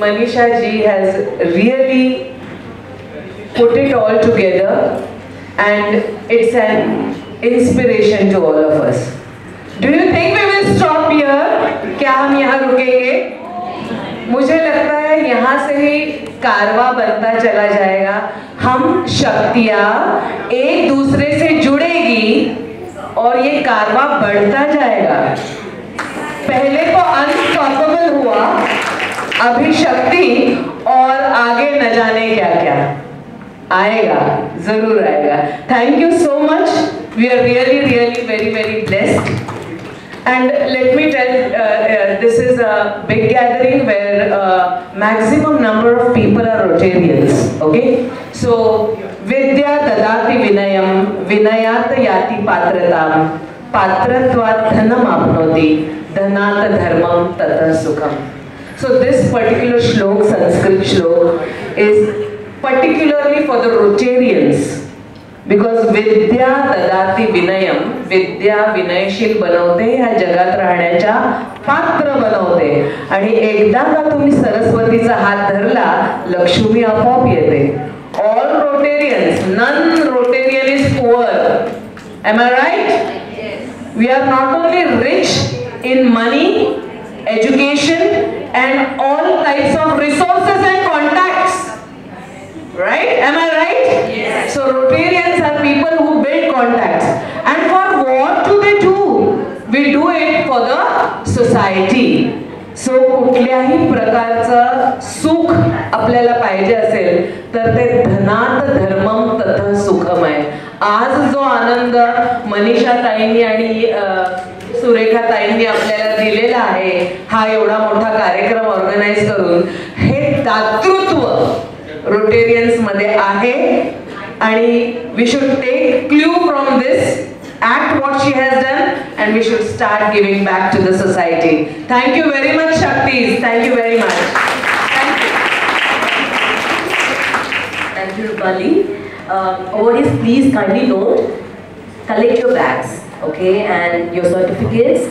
Manisha ji has really put it all together, and it's an inspiration to all of us. Do you think we will stop here? क्या हम यहाँ रुकेंगे? मुझे लगता है यहाँ से ही कारवा बनता चला जाएगा. हम शक्तियाँ एक दूसरे से जुड़ेगी और ये कारवा बढ़ता जाएगा. पहले तो अनस्टॉपेबल हुआ, अभी शक्ति, और आगे न जाने क्या क्या आएगा, जरूर आएगा. Thank you so much. We are really very blessed. And let me tell, this is a big gathering where maximum number of people are Rotarians, okay? So, Vidya Dadati Vinayam, Vinayat Yati Patratam, Patratvat Dhanam Apnoti, Dhanat Dharmam Tata Sukham. So this particular shlok, Sanskrit shlok, is particularly for the Rotarians. Because Vidya Dadati Vinayam, Vidya Vinayashil बनवते, ह्या जगात राहण्याच्या पात्र बनवते. आणि एकदा का तुम्ही सरस्वतीचा हात धरला, लक्ष्मी आपोआप येते. All Rotarians, none Rotarian is poor. Am I right? Yes. We are not only rich in money, education, and all types of resources and contacts. Right? Am I right? Yes. So Rotarians are people who build contacts. And for what do they do? We do it for the society. So कुठल्याही प्रकारचं सुख आपल्याला पाहिजे असेल तर ते धनात धर्मम तथा सुखम आहे. आज जो आनंद मनीषा ताईंनी आणि सुरेखा ताईंनी आपल्याला दिलेला आहे, हा एवढा मोठा कार्यक्रम ऑर्गनाइज करून, हे दातृत्व रोटेरियन्स मध्ये आहे. आणि we should take clue from this, act what she has done, and we should start giving back to the society. Thank you very much, Shaktis. Thank you very much. Thank you, Rupali. Audience, please kindly note, collect your bags, okay, and your certificates,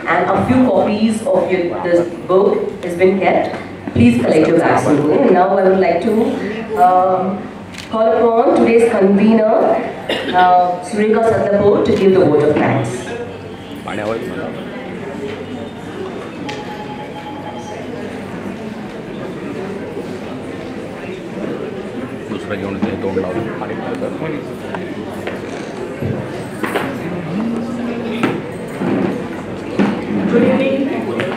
and a few copies of this book has been kept. Please collect your bags. Okay? And now I would like to call upon today's convener, Sureka Satlapur, to give the vote of thanks.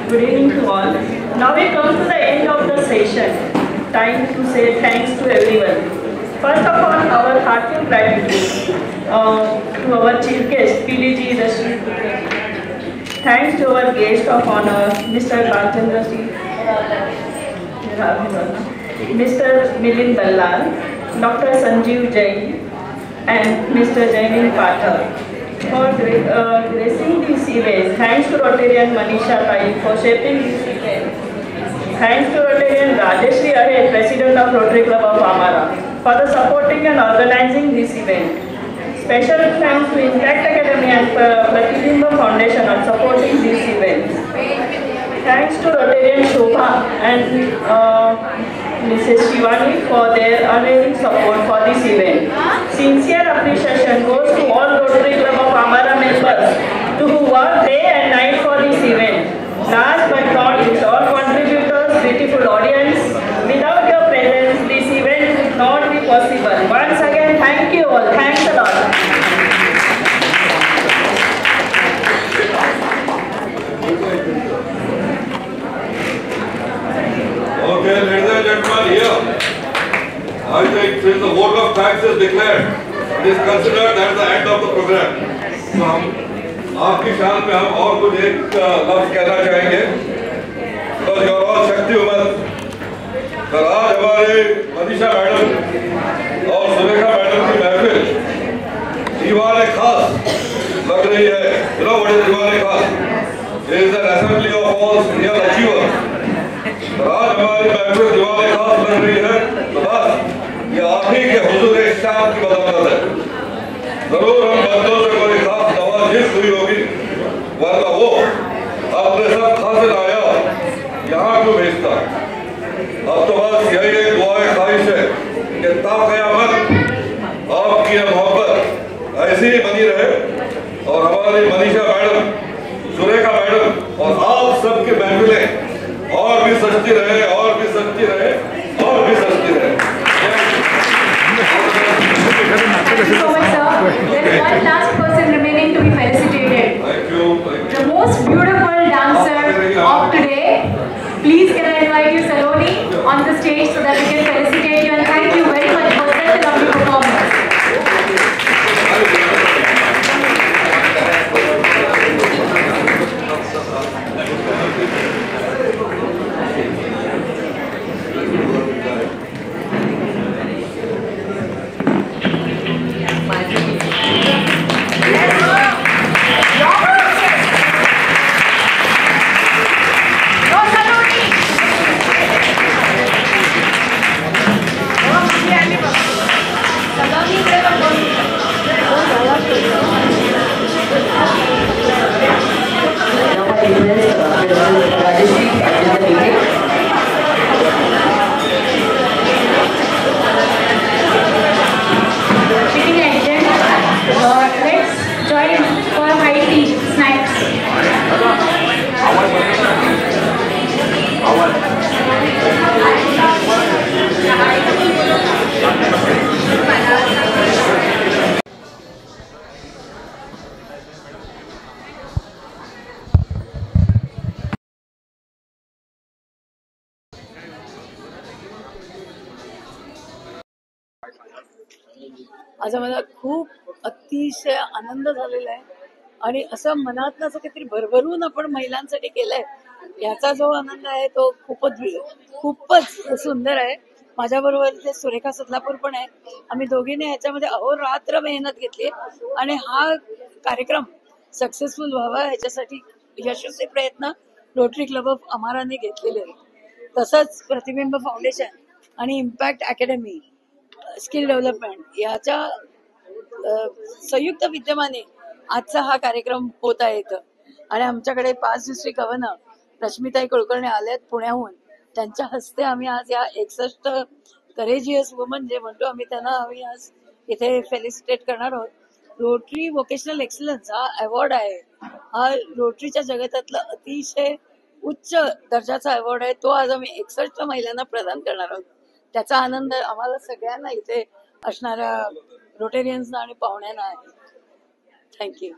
Good evening to all. Now we come to the end of the session. Time to say thanks to everyone. First of all, our heartfelt gratitude to our chief guest, PDG Rashmi. Thanks to our guest of honor, Mr. Rajendra Ji, Mr. Milind Ballal, Dr. Sanjeev Jain, and Mr. Jaimin Pathak for gracing this event. Thanks to Rotarian Manisha Tai for shaping this event. Thanks to Rotarian Rajeshri Ahe, President of Rotary Club of Amara, for the supporting and organizing this event. Special thanks to Impact Academy and Pratibimba Foundation on supporting this event. Thanks to Rotarian Shobha and Mrs. Shivani for their unwavering support for this event. Sincere appreciation goes to all Rotary Club of Amara members who work day and night for this event. Last but not least, all contributors, beautiful audience. Without your presence, this event would not be possible. Once again, thank you all. Thanks a lot. Okay, ladies and gentlemen, here, I think since the vote of thanks is declared, it is considered that is the end of the program. So, आपकी शान में हम और कुछ एक लफ्ज कहना चाहेंगे. Because you are all शक्ति उम्र. तो आज हमारे मनीषा मैडम और सुरेखा मैडम की महफिल दीवाने खास लग रही है. You know what is दीवाने खास? It is an assembly of all real achievers. तो आज हमारी महफिल दीवाने खास लग रही है. तो बस ये आप ही के हुजूर एक शाम की बदौलत है. जरूर हम बंदों से कोई खास नवाजिश हुई होगी, वरना वो अपने सब खासिल आया यहाँ क्यों भेजता. अब तो बस यही एक दुआएं ख्वाहिश है कि ता क़यामत आपकी ये मोहब्बत ऐसी ही बनी रहे और हमारी मनीषा मैडम, सुरेखा मैडम और आप सबके महफिलें और भी सजती रहे, और भी सजती रहे, और भी सजती रहे. Thank you so much, sir. There is one last person remaining to be felicitated. Thank you. The most beautiful dancer of today. Please can I invite you, Saloni, on the stage so that we can felicitate you and thank you very much for such a lovely performance. असं मला खूप अतिशय आनंद झालेला आहे आणि असं मनात असं काहीतरी भरभरून आपण महिलांसाठी केलंय याचा जो आनंद आहे तो खूपच सुंदर आहे. माझ्याबरोबर ते सुरेखा सदलापूर पण आहे. आम्ही दोघींनी ह्याच्यामध्ये अहोरात्र मेहनत घेतली आणि हा कार्यक्रम सक्सेसफुल व्हावा ह्याच्यासाठी यशस्वी प्रयत्न रोटरी क्लब ऑफ अमाराने घेतलेले आहेत. तसंच प्रतिबिंब फाउंडेशन आणि इम्पॅक्ट अकॅडमी स्किल डेव्हलपमेंट याच्या संयुक्त विद्यमाने आजचा हा कार्यक्रम होत आहे इथं. आणि आमच्याकडे 5 डिस्ट्रिक्ट गव्हर्नर रश्मिताई कुलकर्णी आल्यात पुण्याहून. त्यांच्या हस्ते आम्ही आज या 61 करेजियस वुमन जे म्हणतो आम्ही त्यांना आम्ही आज इथे फेलिसिटेट करणार आहोत. रोटरी व्होकेशनल एक्सलन्स हा अवॉर्ड आहे. हा रोटरीच्या जगतातला अतिशय उच्च दर्जाचा अवॉर्ड आहे. तो आज आम्ही 61 महिलांना प्रदान करणार आहोत. त्याचा आनंद आम्हाला सगळ्यांना इथे असणाऱ्या रोटेरियन्सना आणि पाहुण्यांना आहे. थँक्यू.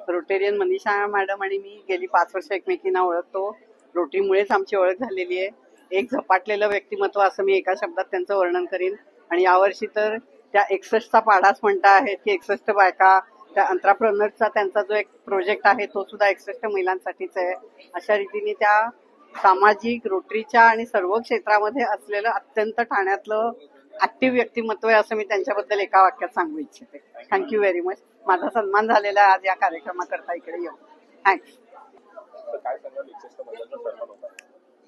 रोटेरियन मनीषा मॅडम आणि मी गेली 5 वर्ष एकमेकींना ओळखतो. रोटरीमुळेच आमची ओळख झालेली आहे. एक झपाटलेलं व्यक्तिमत्व असं मी एका शब्दात त्यांचं वर्णन करीन. आणि यावर्षी तर त्या 61चा पाढाच म्हणता आहेत की 61 बायका त्या एंटरप्रेन्योरचा त्यांचा जो एक प्रोजेक्ट आहे तो सुद्धा 61 महिलांसाठीच आहे. अशा रीतीने त्या सामाजिक रोटरीच्या आणि सर्व क्षेत्रामध्ये असलेलं अत्यंत ठाण्यातलं ऍक्टिव्ह व्यक्तिमत्व आहे असं मी त्यांच्याबद्दल एका वाक्यात सांगू इच्छिते. Thank you very much. माझा सन्मान झालेला आहे आज या कार्यक्रमाकरता इकडे येऊन. थँक्स.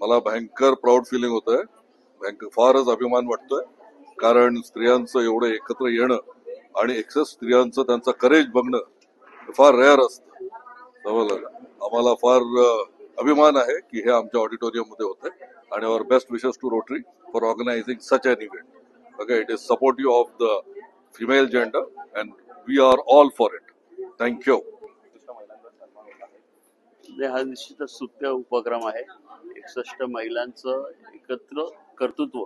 मला भयंकर प्राऊड फिलिंग होत आहे. फारच अभिमान वाटतोय कारण स्त्रियांचं एवढं एकत्र येणं आणि 61 स्त्रियांचं त्यांचा करेज बघणं फार रेअर असतं. आम्हाला फार अभिमान आहे की हे आमच्या ऑडिटोरियम मध्ये होते आणि our best wishes to Rotary for organising such an event. Okay, it is supportive of the female gender and we are all for it. Thank you. हा निश्चितच स्तुत्य उपक्रम आहे. 61 महिलांचं एकत्र कर्तृत्व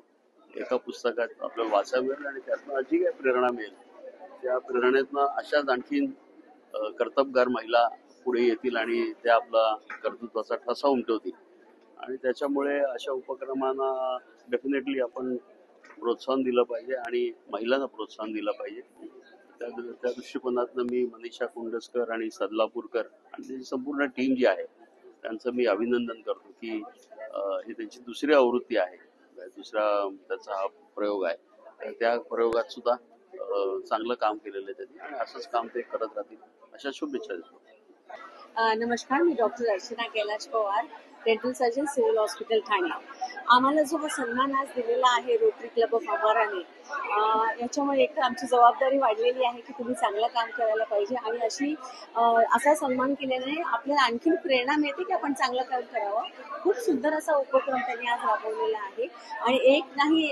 एका पुस्तकात आपल्याला वाचायला मिळेल आणि त्यातनं जी काही प्रेरणा मिळेल त्या प्रेरणेतनं अशाच आणखीन कर्तबगार महिला पुढे येतील आणि त्या आपला कर्तृत्वाचा ठसा उमटवतील आणि त्याच्यामुळे अशा उपक्रमांना डेफिनेटली आपण प्रोत्साहन दिलं पाहिजे आणि महिलांना प्रोत्साहन दिलं पाहिजे. त्या दृष्टिकोनातनं मी मनीषा कुंडस्कर आणि सदलापूरकर आणि त्यांची संपूर्ण टीम जी आहे त्यांचं मी अभिनंदन करतो की ही त्यांची दुसरी आवृत्ती आहे. दुसरा त्याचा हा प्रयोग आहे. त्या प्रयोगात सुद्धा चांगलं काम केलेलं आहे त्यांनी आणि असंच काम ते करत राहतील अशा शुभेच्छा देतो. नमस्कार, मी doctor Archana Kailash Pawar, dental surgeon, civil hospital Thane. आम्हाला जो हा सन्मान आज दिलेला आहे रोटरी क्लब ऑफ अमाराने याच्यामुळे एक तर आमची जबाबदारी वाढलेली आहे की तुम्ही चांगलं काम करायला पाहिजे आणि असा सन्मान केल्याने आपल्याला आणखीन प्रेरणा मिळते की आपण चांगलं काम करावं. खूप सुंदर असा उपक्रम त्यांनी आज राबवलेला आहे आणि एक नाही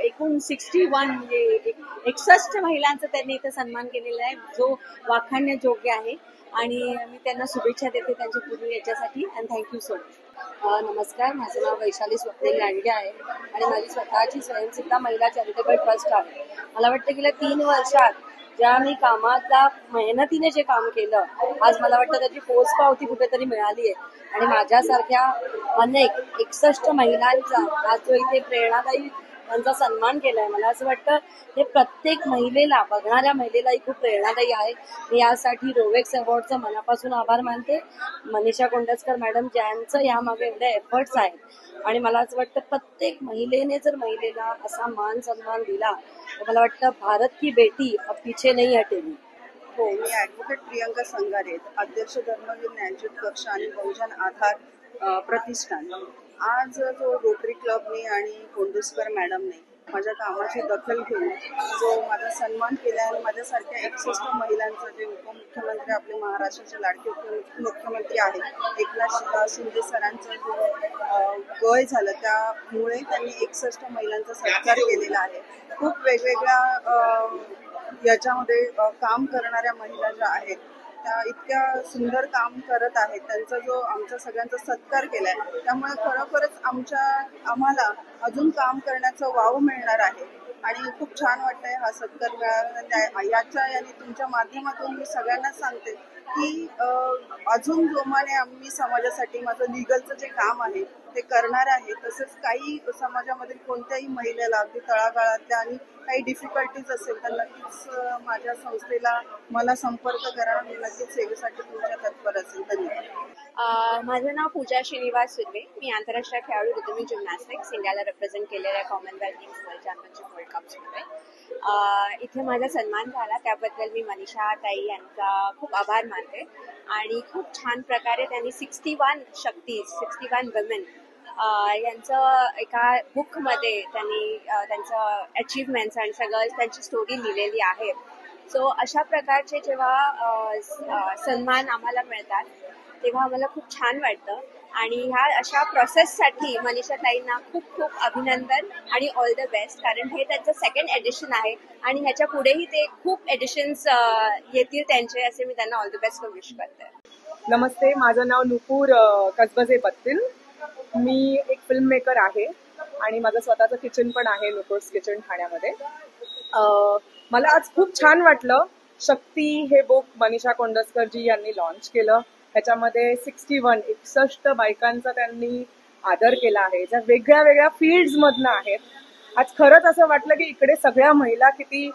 एकूण 61 म्हणजे 61 महिलांचा त्यांनी इथं सन्मान केलेला आहे जो वाखाणण्यायोग्य आहे आणि मी त्यांना शुभेच्छा देते त्यांच्या पुढील याच्यासाठी आणि थँक्यू सो मच. नमस्कार, माझं नाव वैशाली स्वप्नील लांडगे आहे आणि माझी स्वतःची स्वयंसिद्धा महिला चॅरिटेबल ट्रस्ट आहे. मला वाटतं गेल्या 3 वर्षात ज्या मी कामाचा मेहनतीने जे काम केलं आज मला वाटतं त्याची पोचपावती कुठेतरी मिळाली आहे आणि माझ्यासारख्या अनेक 61 महिलांचा आज जो इथे प्रेरणादायी त्यांचा सन्मान केलाय. मला असं वाटतं हे प्रत्येक महिलेला बघणाऱ्या महिलेलाही खूप प्रेरणादायी आहे. मी यासाठी रोवेक्स अवॉर्डचा मनापासून आभार मानते. मनीषा कुंडस्कर मॅडम ज्यांचं यामागे एवढे एफर्ट्स आहेत आणि मला असं वाटतं प्रत्येक महिलेने जर महिलेला असा मान सन्मान दिला तर मला वाटतं भारत की बेटी अब पीछे नहीं हटेगी. हो, मी ॲडव्होकेट प्रियंका संगारे, अध्यक्ष धर्मवीर ज्ञानज्योत कक्ष आणि बहुजन आधार प्रतिष्ठान. आज जो रोटरी क्लबने आणि कोंडुस्कर मॅडमने माझ्या कामाची दखल घेऊन जो माझा सन्मान केला आणि माझ्यासारख्या 61 महिलांचं जे उपमुख्यमंत्री आपले महाराष्ट्राचे लाडके उपमुख्यमंत्री आहेत एकनाथ शिंदे सरांचं जो वय झालं त्यामुळे त्यांनी 61 महिलांचा सत्कार केलेला आहे. खूप वेगवेगळ्या याच्यामध्ये काम करणाऱ्या महिला ज्या आहेत त्या इतक्या सुंदर काम करत आहेत. त्यांचा जो आमच्या सगळ्यांचा सत्कार केलाय त्यामुळे खरोखरच आम्हाला अजून काम करण्याचं वाव मिळणार आहे आणि खूप छान वाटतंय हा सत्कार मिळाला. याच्या तुमच्या माध्यमातून मी सगळ्यांना सांगते की अजून जोमाने आम्ही समाजासाठी माझं लिगलचं जे काम आहे ते करणार आहे. तसंच काही समाजामधील कोणत्याही महिलेला अगदी तळागाळातल्या आणि काही डिफिकल्टीज असेल तर नक्कीच माझ्या संस्थेला मला संपर्क करा. मी नक्कीच सेवेसाठी तुमच्या तत्पर असेल. धन्यवाद. माझं नाव पूजा श्रीनिवास सुर्वे. मी आंतरराष्ट्रीय खेळाडू रिदमिक जिम्नॅस्टिक्स इंडियाला रिप्रेझेंट केलेल्या Commonwealth Games World Championship World कप्समध्ये. इथे माझा सन्मान झाला त्याबद्दल मी मनीषा ताई यांचा खूप आभार मानते. आणि खूप छान प्रकारे त्यांनी 61 वुमेन यांचं एका बुकमध्ये त्यांनी त्यांचं अचीवमेंट्स आणि सगळं त्यांची स्टोरी लिहिलेली आहे. सो अशा प्रकारचे जेव्हा सन्मान आम्हाला मिळतात तेव्हा आम्हाला खूप छान वाटतं. आणि ह्या अशा प्रोसेससाठी मनीषा ताईंना खूप खूप अभिनंदन आणि ऑल द बेस्ट. कारण हे त्यांचं 2nd एडिशन आहे आणि ह्याच्या पुढेही ते खूप एडिशन्स येतील त्यांचे, असे मी त्यांना ऑल द बेस्ट विश करते. नमस्ते, माझं नाव नुपूर कसबजे बत्तील. मी एक फिल्म मेकर आहे आणि माझं स्वतःचं किचन पण आहे, नुपूर्स किचन ठाण्यामध्ये. मला आज खूप छान वाटलं. शक्ती हे बुक मनीषा कोंडस्करजी यांनी लॉन्च केलं. ह्याच्यामध्ये 61 बायकांचा त्यांनी आदर केला आहे, ज्या वेगळ्या वेगळ्या फील्ड्समधनं आहेत. आज खरंच असं वाटलं की इकडे सगळ्या महिला किती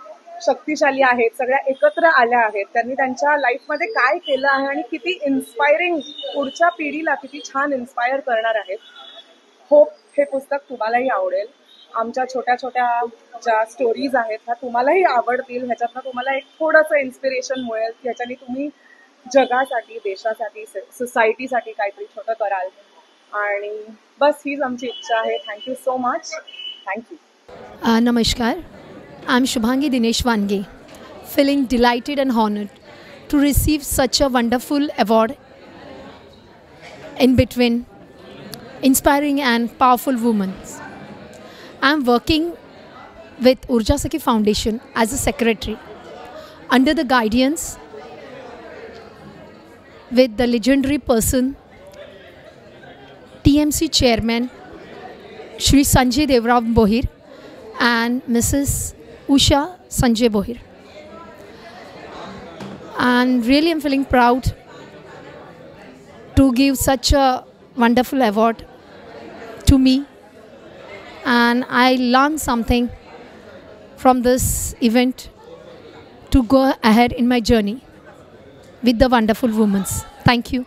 शक्तिशाली आहेत, सगळ्या एकत्र आल्या आहेत. त्यांनी त्यांच्या लाईफमध्ये काय केलं आहे आणि किती इन्स्पायरिंग, पुढच्या पिढीला किती छान इन्स्पायर करणार आहेत. होप हे पुस्तक तुम्हालाही आवडेल. आमच्या छोट्या छोट्या ज्या स्टोरीज आहेत ह्या तुम्हालाही आवडतील. ह्याच्यातनं तुम्हाला एक थोडंसं इन्स्पिरेशन मिळेल की ह्याच्याने तुम्ही जगासाठी, देशासाठी, सोसायटीसाठी काहीतरी छोटं कराल. आणि बस हीच आमची इच्छा आहे. Thank you so much. थँक्यू. नमस्कार. I'm Shubhangi Dinesh Vange, feeling delighted and honored to receive such a wonderful award in between inspiring and powerful women. I'm working with Urja Sakhi Foundation as a secretary under the guidance with the legendary person, TMC chairman Shri Sanjay Devrav Bohir and Mrs. Usha Sanjay Bohir. And really I'm feeling proud to give such a wonderful award to me, and I learned something from this event to go ahead in my journey with the wonderful women. Thank you.